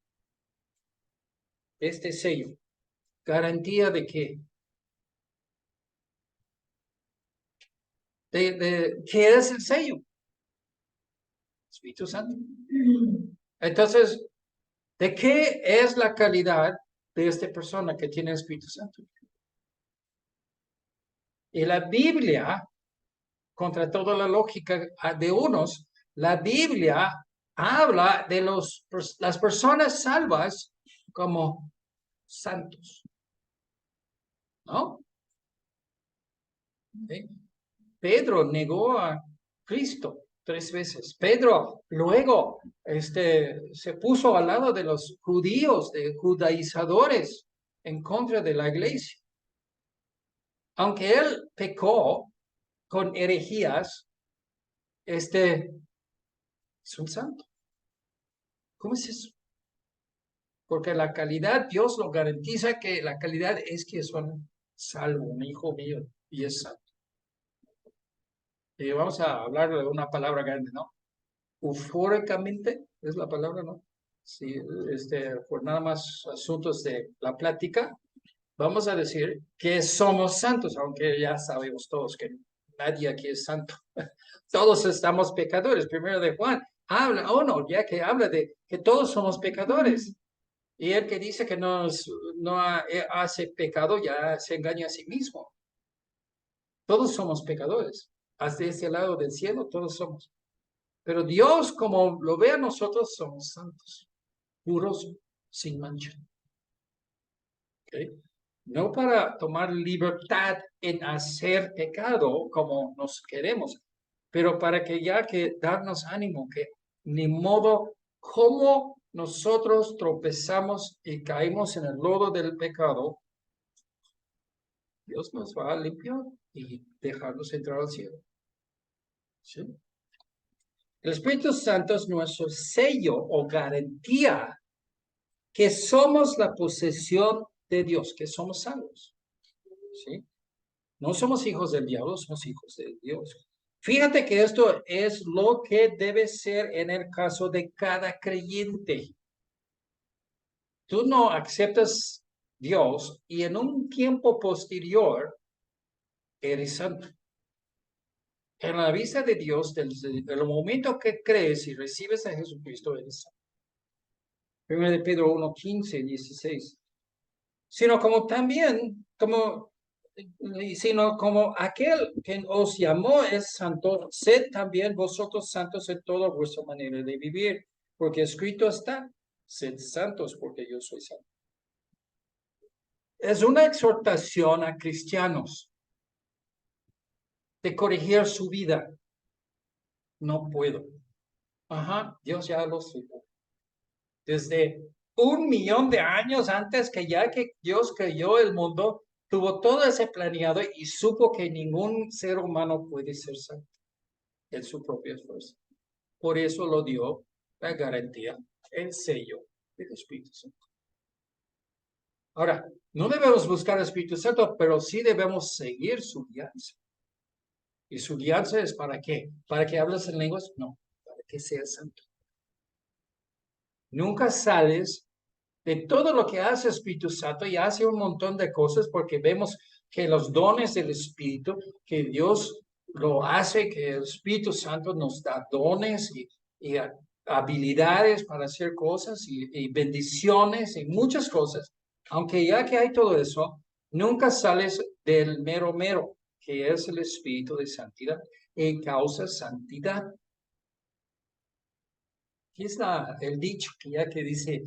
este sello? ¿Garantía de qué? ¿Qué es el sello? Espíritu Santo. Entonces, ¿de qué es la calidad de esta persona que tiene el Espíritu Santo? Y la Biblia, contra toda la lógica de unos, la Biblia habla de las personas salvas como santos, ¿no? ¿Sí? Pedro negó a Cristo 3 veces. Pedro luego se puso al lado de los judíos, de judaizadores, en contra de la iglesia. Aunque él pecó con herejías, es un santo. ¿Cómo es eso? Porque la calidad, Dios lo garantiza que la calidad es que son salvo, un hijo mío, y es santo. Y vamos a hablar de una palabra grande, ¿no? Eufóricamente, es la palabra, ¿no? Sí, por nada más asuntos de la plática, vamos a decir que somos santos, aunque ya sabemos todos que nadie aquí es santo. Todos estamos pecadores. Primero de Juan habla, no, ya que habla de que todos somos pecadores. Y el que dice que no hace pecado ya se engaña a sí mismo. Todos somos pecadores. Hasta este lado del cielo, todos somos. Pero Dios, como lo ve a nosotros, somos santos, puros, sin mancha. ¿Okay? No para tomar libertad en hacer pecado como nos queremos, pero para que ya que darnos ánimo, que ni modo como nosotros tropezamos y caímos en el lodo del pecado, Dios nos va a limpiar y dejarnos entrar al cielo. ¿Sí? El Espíritu Santo es nuestro sello o garantía que somos la posesión de Dios, que somos salvos. ¿Sí? No somos hijos del diablo, somos hijos de Dios. Fíjate que esto es lo que debe ser en el caso de cada creyente. Tú no aceptas Dios y en un tiempo posterior eres santo. En la vista de Dios, desde el momento que crees y recibes a Jesucristo, eres santo. 1 de Pedro 1, 15, 16. Sino como también, sino como aquel que os llamó es santo, sed también vosotros santos en toda vuestra manera de vivir, porque escrito está, sed santos porque yo soy santo. Es una exhortación a cristianos de corregir su vida. No puedo. Ajá, Dios ya lo supo. Desde 1 millón de años antes que Dios creó el mundo, tuvo todo ese planeado y supo que ningún ser humano puede ser santo en su propia esfuerzo. Por eso lo dio la garantía, el sello del Espíritu Santo. Ahora, no debemos buscar el Espíritu Santo, pero sí debemos seguir su guianza. ¿Y su guianza es para qué? ¿Para que hables en lenguas? No, para que seas santo. Nunca sales de todo lo que hace el Espíritu Santo y hace un montón de cosas porque vemos que los dones del Espíritu, que Dios lo hace, que el Espíritu Santo nos da dones y habilidades para hacer cosas y bendiciones y muchas cosas. Aunque ya que hay todo eso, nunca sales del mero, que es el Espíritu de santidad y causa santidad. Aquí está el dicho que ya que dice,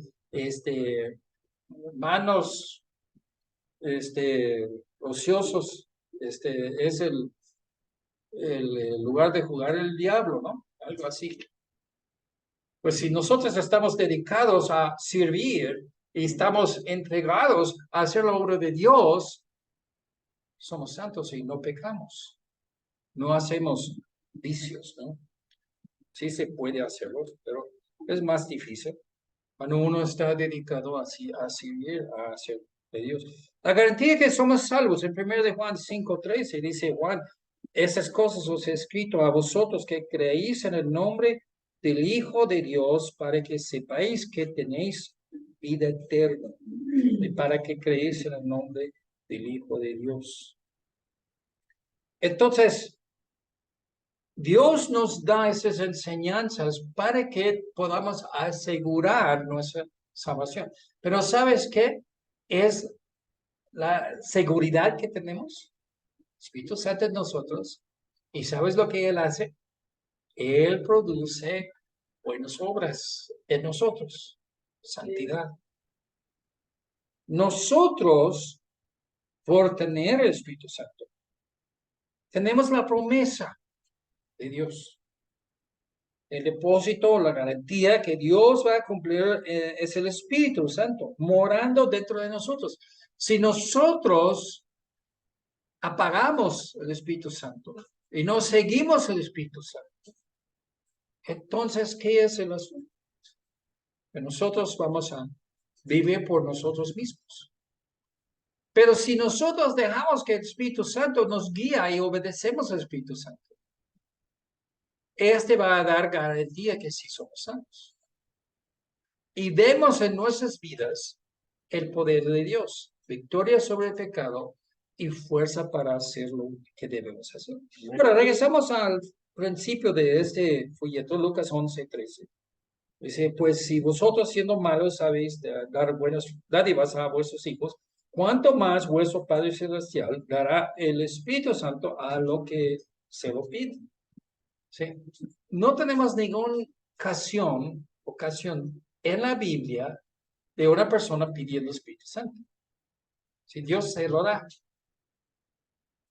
manos, ociosos, es el lugar de jugar el diablo, ¿no? Algo así. Pues si nosotros estamos dedicados a servir y estamos entregados a hacer la obra de Dios, somos santos y no pecamos. No hacemos vicios, ¿no? Sí se puede hacerlo, pero es más difícil cuando uno está dedicado a servir, a hacer de Dios. La garantía que somos salvos, en 1 de Juan 5:13, dice Juan, esas cosas os he escrito a vosotros que creéis en el nombre del Hijo de Dios para que sepáis que tenéis vida eterna y para que creéis en el nombre del Hijo de Dios. Entonces, Dios nos da esas enseñanzas para que podamos asegurar nuestra salvación. Pero ¿sabes qué? Es la seguridad que tenemos. Espíritu Santo en nosotros. ¿Y sabes lo que Él hace? Él produce buenas obras en nosotros. Santidad. Nosotros, por tener el Espíritu Santo, tenemos la promesa de Dios. El depósito, la garantía que Dios va a cumplir es el Espíritu Santo, morando dentro de nosotros. Si nosotros apagamos el Espíritu Santo y no seguimos el Espíritu Santo, entonces, ¿qué es el asunto? Que nosotros vamos a vivir por nosotros mismos. Pero si nosotros dejamos que el Espíritu Santo nos guía y obedecemos al Espíritu Santo, va a dar garantía que sí somos santos. Y vemos en nuestras vidas el poder de Dios, victoria sobre el pecado y fuerza para hacer lo que debemos hacer. Ahora, regresamos al principio de este folleto, Lucas 11:13. Dice, pues si vosotros siendo malos sabéis dar buenas dádivas a vuestros hijos, ¿cuánto más vuestro Padre Celestial dará el Espíritu Santo a lo que se lo pide? ¿Sí? No tenemos ninguna ocasión en la Biblia de una persona pidiendo el Espíritu Santo. Si Dios se lo da.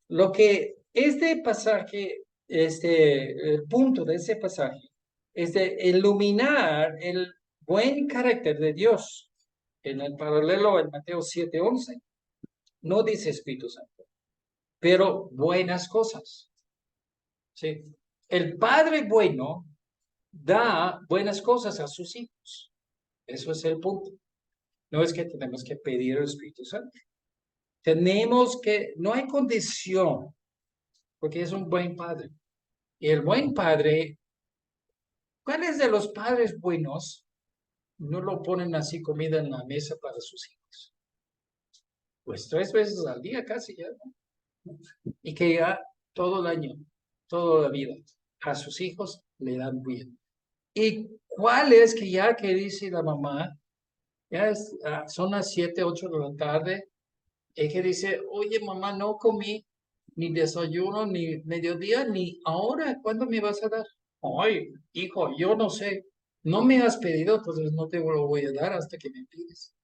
Lo que este pasaje, el punto de ese pasaje, es de iluminar el buen carácter de Dios. En el paralelo en Mateo 7:11, no dice Espíritu Santo, pero buenas cosas. ¿Sí? El Padre bueno da buenas cosas a sus hijos. Eso es el punto. No es que tenemos que pedir el Espíritu Santo. Tenemos que, no hay condición, porque es un buen padre. Y el buen padre, ¿cuáles de los padres buenos no lo ponen así comida en la mesa para sus hijos? Pues 3 veces al día casi ya, ¿no? Y que ya todo el año, toda la vida, a sus hijos le dan bien. ¿Y cuál es que ya que dice la mamá, ya son las 7, 8 de la tarde, y que dice, oye mamá, no comí ni desayuno, ni mediodía, ni ahora, ¿cuándo me vas a dar? Ay, hijo, yo no sé, no me has pedido, entonces no te lo voy a dar hasta que me pides.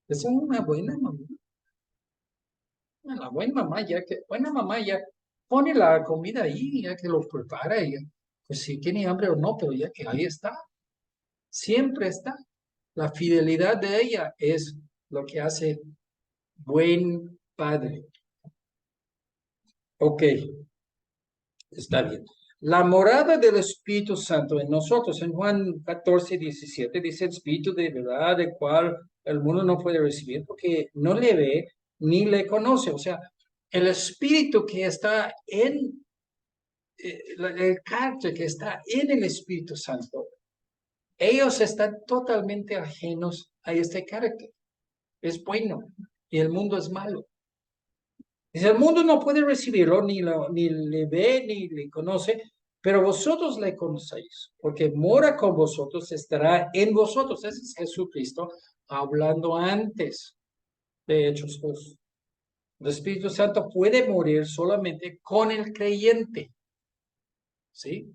Esa es una buena mamá. La buena mamá ya pone la comida ahí, ya que lo prepara, y pues si tiene hambre o no, pero ya que ahí está, siempre está. La fidelidad de ella es lo que hace buen padre. Ok, está bien. La morada del Espíritu Santo en nosotros, en Juan 14:17, dice el Espíritu de verdad, el cual el mundo no puede recibir porque no le ve ni le conoce. O sea, el Espíritu que está en, el carácter que está en el Espíritu Santo, ellos están totalmente ajenos a este carácter. Es bueno y el mundo es malo. Dice, el mundo no puede recibirlo, ni le ve, ni le conoce, pero vosotros le conocéis, porque mora con vosotros, estará en vosotros. Ese es Jesucristo hablando antes de Hechos 2. El Espíritu Santo puede morir solamente con el creyente. ¿Sí?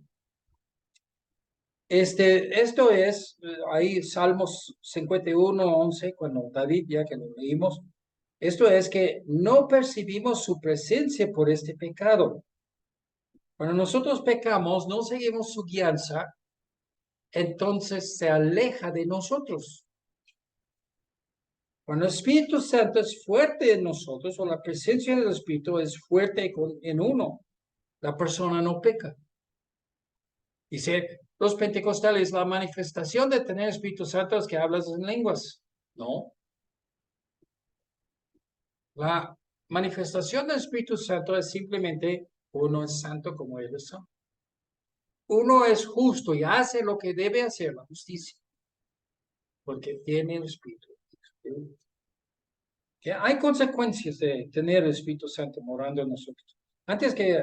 Esto es, ahí Salmos 51:11, cuando David, ya que lo leímos, esto es que no percibimos su presencia por este pecado. Cuando nosotros pecamos, no seguimos su guianza, entonces se aleja de nosotros. Cuando el Espíritu Santo es fuerte en nosotros, o la presencia del Espíritu es fuerte en uno, la persona no peca. Dice los pentecostales, la manifestación de tener Espíritu Santo es que hablas en lenguas. No. La manifestación del Espíritu Santo es simplemente uno es santo como Él es santo. Uno es justo y hace lo que debe hacer, la justicia, porque tiene el Espíritu. Que hay consecuencias de tener el Espíritu Santo morando en nosotros. Antes que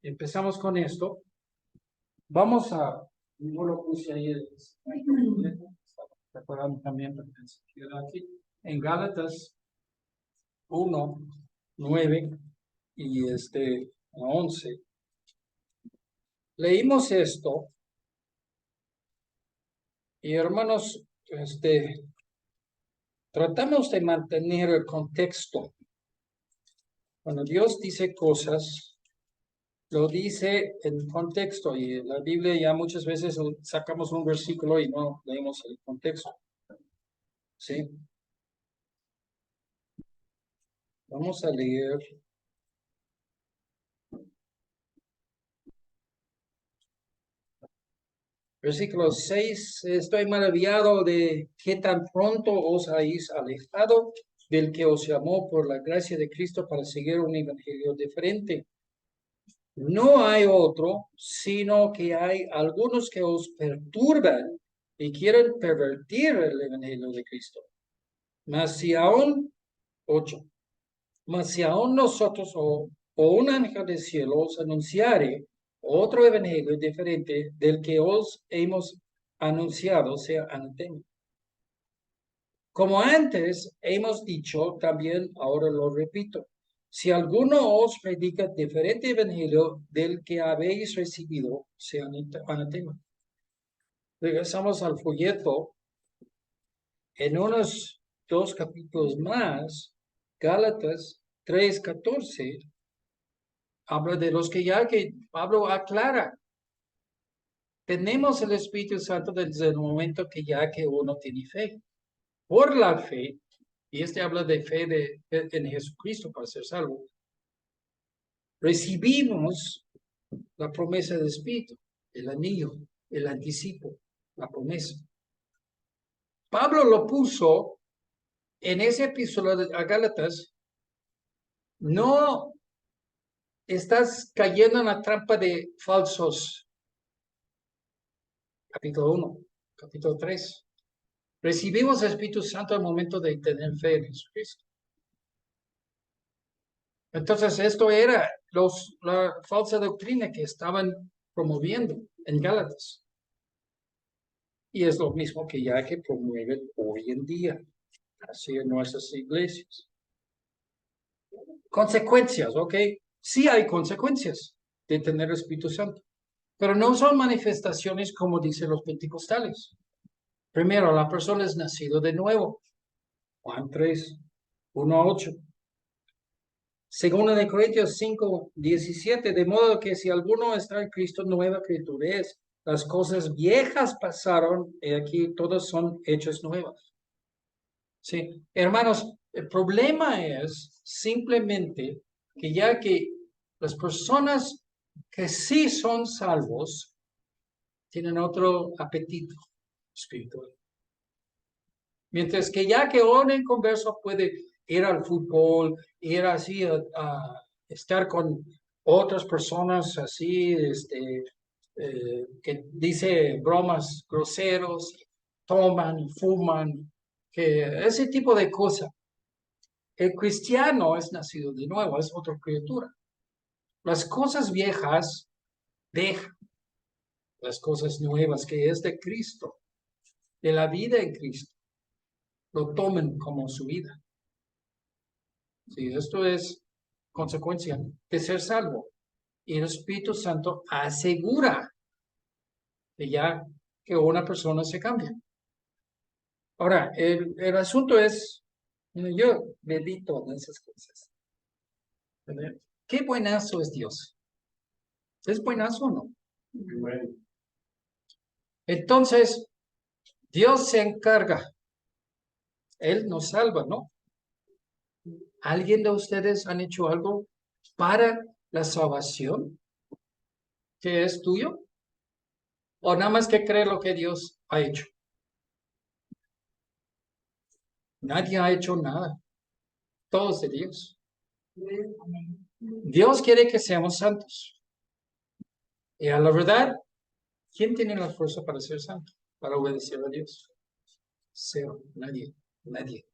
empezamos con esto, vamos a, no lo puse ahí, estaba preparando también para que se quede aquí, en Gálatas 1:9 y 11. Leímos esto y hermanos, tratamos de mantener el contexto. Cuando Dios dice cosas, lo dice en contexto y en la Biblia ya muchas veces sacamos un versículo y no leemos el contexto. ¿Sí? Vamos a leer versículo 6. Estoy maravillado de que tan pronto os habéis alejado del que os llamó por la gracia de Cristo para seguir un evangelio diferente. No hay otro, sino que hay algunos que os perturban y quieren pervertir el evangelio de Cristo. Mas si aún, 8, mas si aún nosotros o un ángel del cielo os anunciare otro evangelio diferente del que os hemos anunciado, sea anatema. Como antes hemos dicho, también ahora lo repito. Si alguno os predica diferente evangelio del que habéis recibido, sea anatema. Regresamos al folleto. En unos 2 capítulos más, Gálatas 3:14, habla de los que ya que Pablo aclara. Tenemos el Espíritu Santo desde el momento que ya que uno tiene fe. Por la fe, y habla de fe en Jesucristo para ser salvo, recibimos la promesa del Espíritu, el anillo. el anticipo, la promesa. Pablo lo puso en ese episodio a Gálatas. No estás cayendo en la trampa de falsos. Capítulo 1, capítulo 3. Recibimos el Espíritu Santo al momento de tener fe en Jesucristo. Entonces, esto era la falsa doctrina que estaban promoviendo en Gálatas. Y es lo mismo que ya que promueven hoy en día, así en nuestras iglesias. Consecuencias, ¿ok? Sí hay consecuencias de tener el Espíritu Santo, pero no son manifestaciones como dicen los pentecostales. Primero, la persona es nacido de nuevo. Juan 3, 1 a 8. Segunda de Corintios 5, 17, de modo que si alguno está en Cristo, nueva criatura es. Las cosas viejas pasaron y aquí todas son hechas nuevas. Sí, hermanos, el problema es simplemente que ya que las personas que sí son salvos tienen otro apetito espiritual. Mientras que ya que uno en converso puede ir al fútbol, ir así a estar con otras personas así, que dice bromas groseros, toman, fuman, que ese tipo de cosas. El cristiano es nacido de nuevo, es otra criatura. Las cosas viejas dejan las cosas nuevas que es de Cristo, de la vida en Cristo, lo tomen como su vida. Sí, esto es consecuencia de ser salvo. Y el Espíritu Santo asegura que ya que una persona se cambia. Ahora, el asunto es, yo medito en esas cosas. ¿Verdad? ¿Qué buenazo es Dios? ¿Es buenazo o no? Bueno. Entonces, Dios se encarga. Él nos salva, ¿no? ¿Alguien de ustedes han hecho algo para la salvación que es tuyo? ¿O nada más que cree lo que Dios ha hecho? Nadie ha hecho nada. Todo es de Dios. Dios quiere que seamos santos. Y a la verdad, ¿quién tiene la fuerza para ser santo? Para obedecer a Dios. Cero. Nadie. Nadie.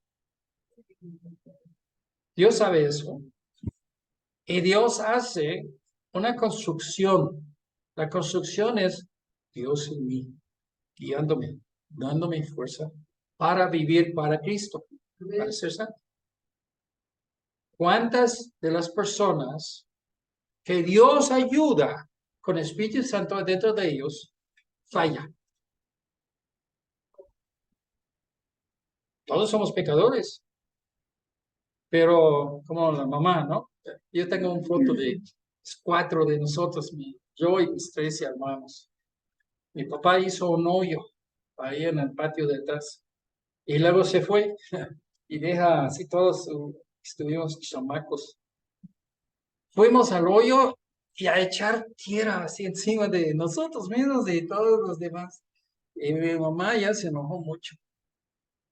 Dios sabe eso. Y Dios hace una construcción. La construcción es Dios en mí, guiándome, dándome fuerza para vivir para Cristo, para ser santo. ¿Cuántas de las personas que Dios ayuda con el Espíritu Santo dentro de ellos fallan? Todos somos pecadores, pero como la mamá, ¿no? Yo tengo una foto de 4 de nosotros, yo y mis 13 hermanos. Mi papá hizo un hoyo ahí en el patio de atrás y luego se fue y deja así todos, estuvimos chamacos. Fuimos al hoyo y a echar tierra así encima de nosotros mismos y todos los demás. Y mi mamá ya se enojó mucho.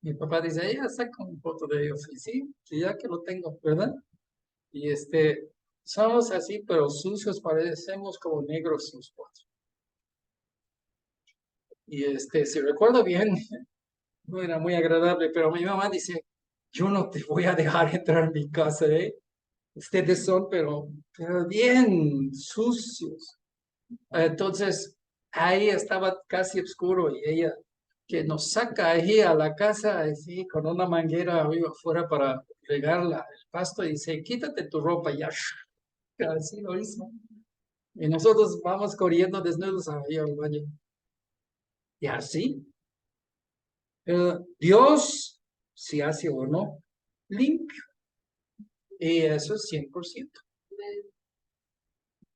Mi papá dice, ella saca una foto de ellos. Y sí, ya que lo tengo, ¿verdad? Y somos así, pero sucios, parecemos como negros los 4. Y si recuerdo bien, no era muy agradable, pero mi mamá dice, yo no te voy a dejar entrar en mi casa, ¿eh? Ustedes son, pero bien sucios. Entonces, ahí estaba casi oscuro y ella que nos saca ahí a la casa así con una manguera arriba afuera para regar el pasto y dice, quítate tu ropa ya. Así lo hizo. Y nosotros vamos corriendo desnudos ahí al baño. Y así, Dios, si hace o no, limpio. Y eso es 100%.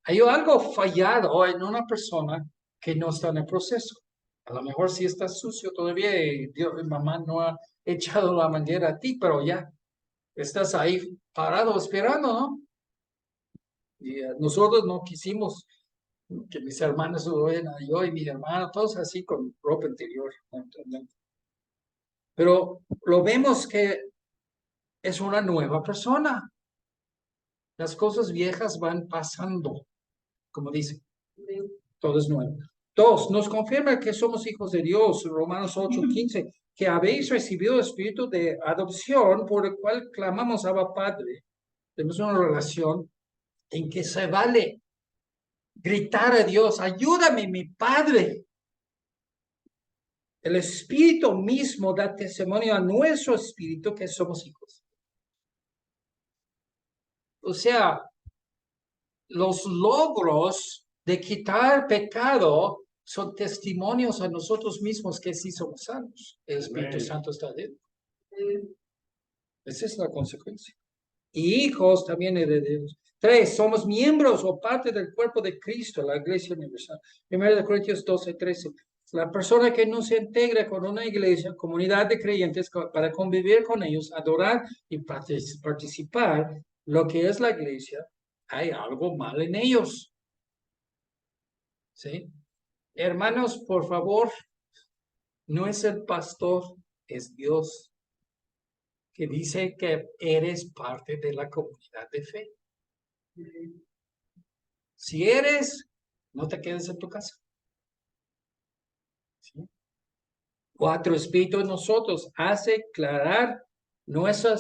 Hay algo fallado en una persona que no está en el proceso. A lo mejor si está sucio todavía y mamá no ha echado la manguera a ti, pero ya estás ahí parado esperando, ¿no? Y nosotros no quisimos que mis hermanos lo ven, yo y mi hermano, todos así con ropa interior. Pero lo vemos que es una nueva persona. Las cosas viejas van pasando, como dice. Todo es nuevo. Dos, nos confirma que somos hijos de Dios, Romanos 8:15, que habéis recibido el espíritu de adopción por el cual clamamos Abba Padre. Tenemos una relación en que se vale gritar a Dios, ayúdame, mi Padre. El Espíritu mismo da testimonio a nuestro espíritu que somos hijos. O sea, los logros de quitar pecado son testimonios a nosotros mismos que sí somos salvos. El Espíritu Santo está dentro. Esa es la consecuencia. Y hijos también herederos. Tres, somos miembros o parte del cuerpo de Cristo, la Iglesia Universal. 1 Corintios 12:13. La persona que no se integra con una iglesia, comunidad de creyentes, para convivir con ellos, adorar y participar lo que es la iglesia, hay algo mal en ellos. ¿Sí? Hermanos, por favor, no es el pastor, es Dios que dice que eres parte de la comunidad de fe. Si eres, no te quedes en tu casa. ¿Sí? Cuatro, Espíritu en nosotros hace aclarar nuestra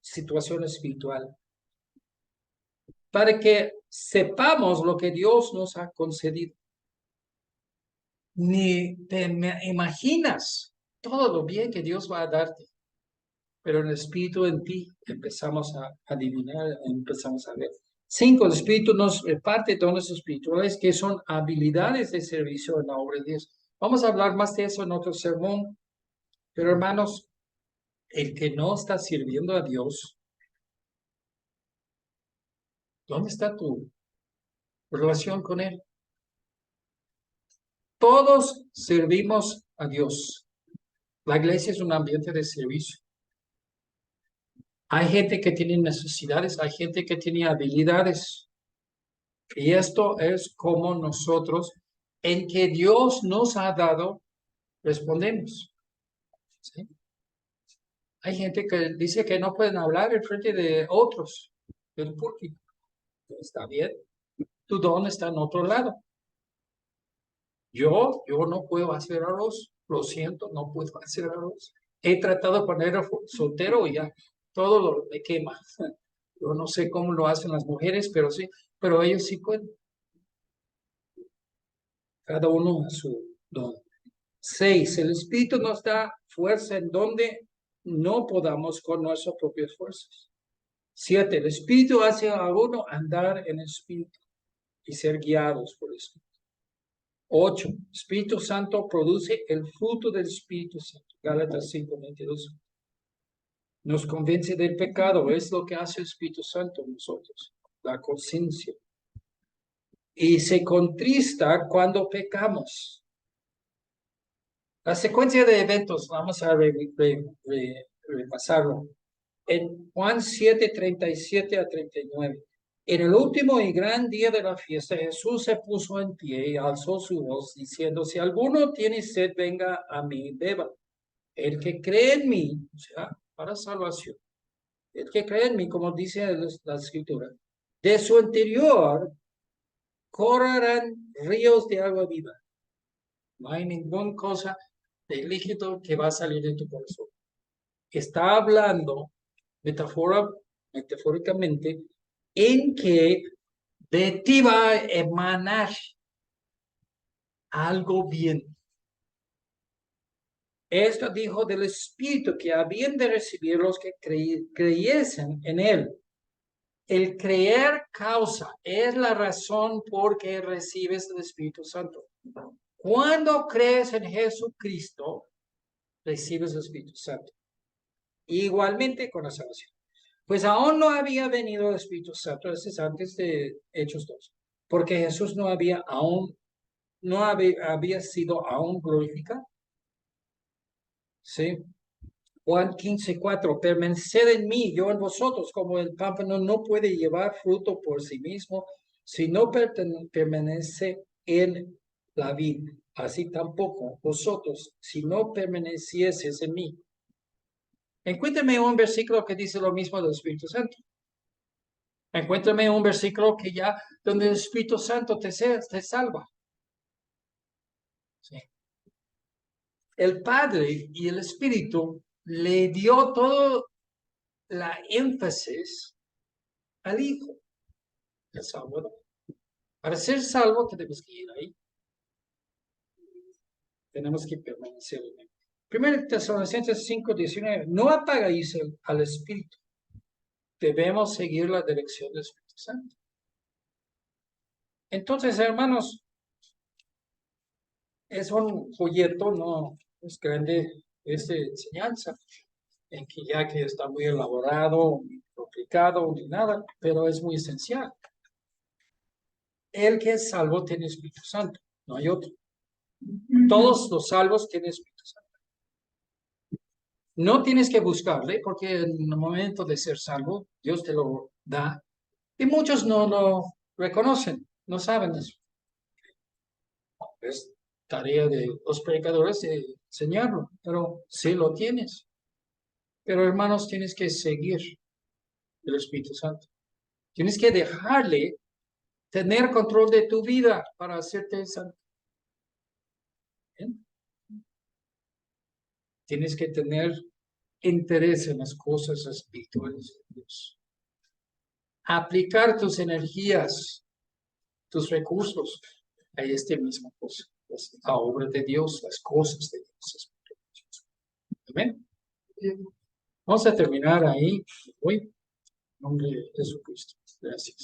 situación espiritual para que sepamos lo que Dios nos ha concedido. Ni te imaginas todo lo bien que Dios va a darte, pero el Espíritu en ti empezamos a adivinar, empezamos a ver. Cinco, el Espíritu nos reparte dones espirituales que son habilidades de servicio en la obra de Dios. Vamos a hablar más de eso en otro sermón, pero hermanos, el que no está sirviendo a Dios, ¿dónde está tu relación con Él? Todos servimos a Dios. La iglesia es un ambiente de servicio. Hay gente que tiene necesidades, hay gente que tiene habilidades. Y esto es como nosotros, en que Dios nos ha dado, respondemos. ¿Sí? Hay gente que dice que no pueden hablar en frente de otros, del público. Está bien, tu don está en otro lado. Yo no puedo hacer arroz, lo siento, no puedo hacer arroz. He tratado de poner soltero y ya todo me quema. Yo no sé cómo lo hacen las mujeres, pero sí, pero ellos sí pueden. Cada uno a su don. 6. El Espíritu nos da fuerza en donde no podamos con nuestras propias fuerzas. 7. El Espíritu hace a uno andar en el Espíritu y ser guiados por el Espíritu. 8. Espíritu Santo produce el fruto del Espíritu Santo. Gálatas 5:22. Nos convence del pecado. Es lo que hace el Espíritu Santo en nosotros. La conciencia. Y se contrista cuando pecamos. La secuencia de eventos, vamos a repasarlo. En Juan 7:37-39. En el último y gran día de la fiesta, Jesús se puso en pie y alzó su voz, diciendo, si alguno tiene sed, venga a mí, beba. El que cree en mí, o sea, para salvación, el que cree en mí, como dice la Escritura, de su interior correrán ríos de agua viva. No hay ninguna cosa de líquido que va a salir de tu corazón. Está hablando metafóricamente en que de ti va a emanar algo bien. Esto dijo del Espíritu que habían de recibir los que creyesen en Él. El creer causa, es la razón por que recibes el Espíritu Santo. Cuando crees en Jesucristo, recibes el Espíritu Santo. Igualmente con la salvación. Pues aún no había venido el Espíritu Santo, eso es antes de Hechos 2, porque Jesús no había sido aún glorificado. ¿Sí? Juan 15:4, permaneced en mí, yo en vosotros, como el pámpano no puede llevar fruto por sí mismo, si no permanece en la vid, así tampoco vosotros, si no permanecieseis en mí. Encuéntrame un versículo que dice lo mismo del Espíritu Santo. Encuéntrame un versículo que ya, donde el Espíritu Santo te salva. Sí. El Padre y el Espíritu le dio todo la énfasis al Hijo, el Salvador. Para ser salvo tenemos que ir ahí. Tenemos que permanecer en él. 1 Tesalonicenses 5:19. No apagáis al Espíritu. Debemos seguir la dirección del Espíritu Santo. Entonces, hermanos, es un folleto, no es grande esta enseñanza, en que ya que está muy elaborado, muy complicado, ni nada, pero es muy esencial. El que es salvo tiene Espíritu Santo, no hay otro. Todos los salvos tienen Espíritu Santo. No tienes que buscarle, porque en el momento de ser salvo, Dios te lo da. Y muchos no lo reconocen, no saben eso. Es tarea de los predicadores de enseñarlo, pero sí lo tienes. Pero hermanos, tienes que seguir el Espíritu Santo. Tienes que dejarle tener control de tu vida para hacerte santo. ¿Bien? Tienes que tener interés en las cosas espirituales de Dios. Aplicar tus energías, tus recursos a este mismo cosa, la obra de Dios, las cosas de Dios. Amén. Vamos a terminar ahí hoy. En nombre de Jesucristo. Gracias.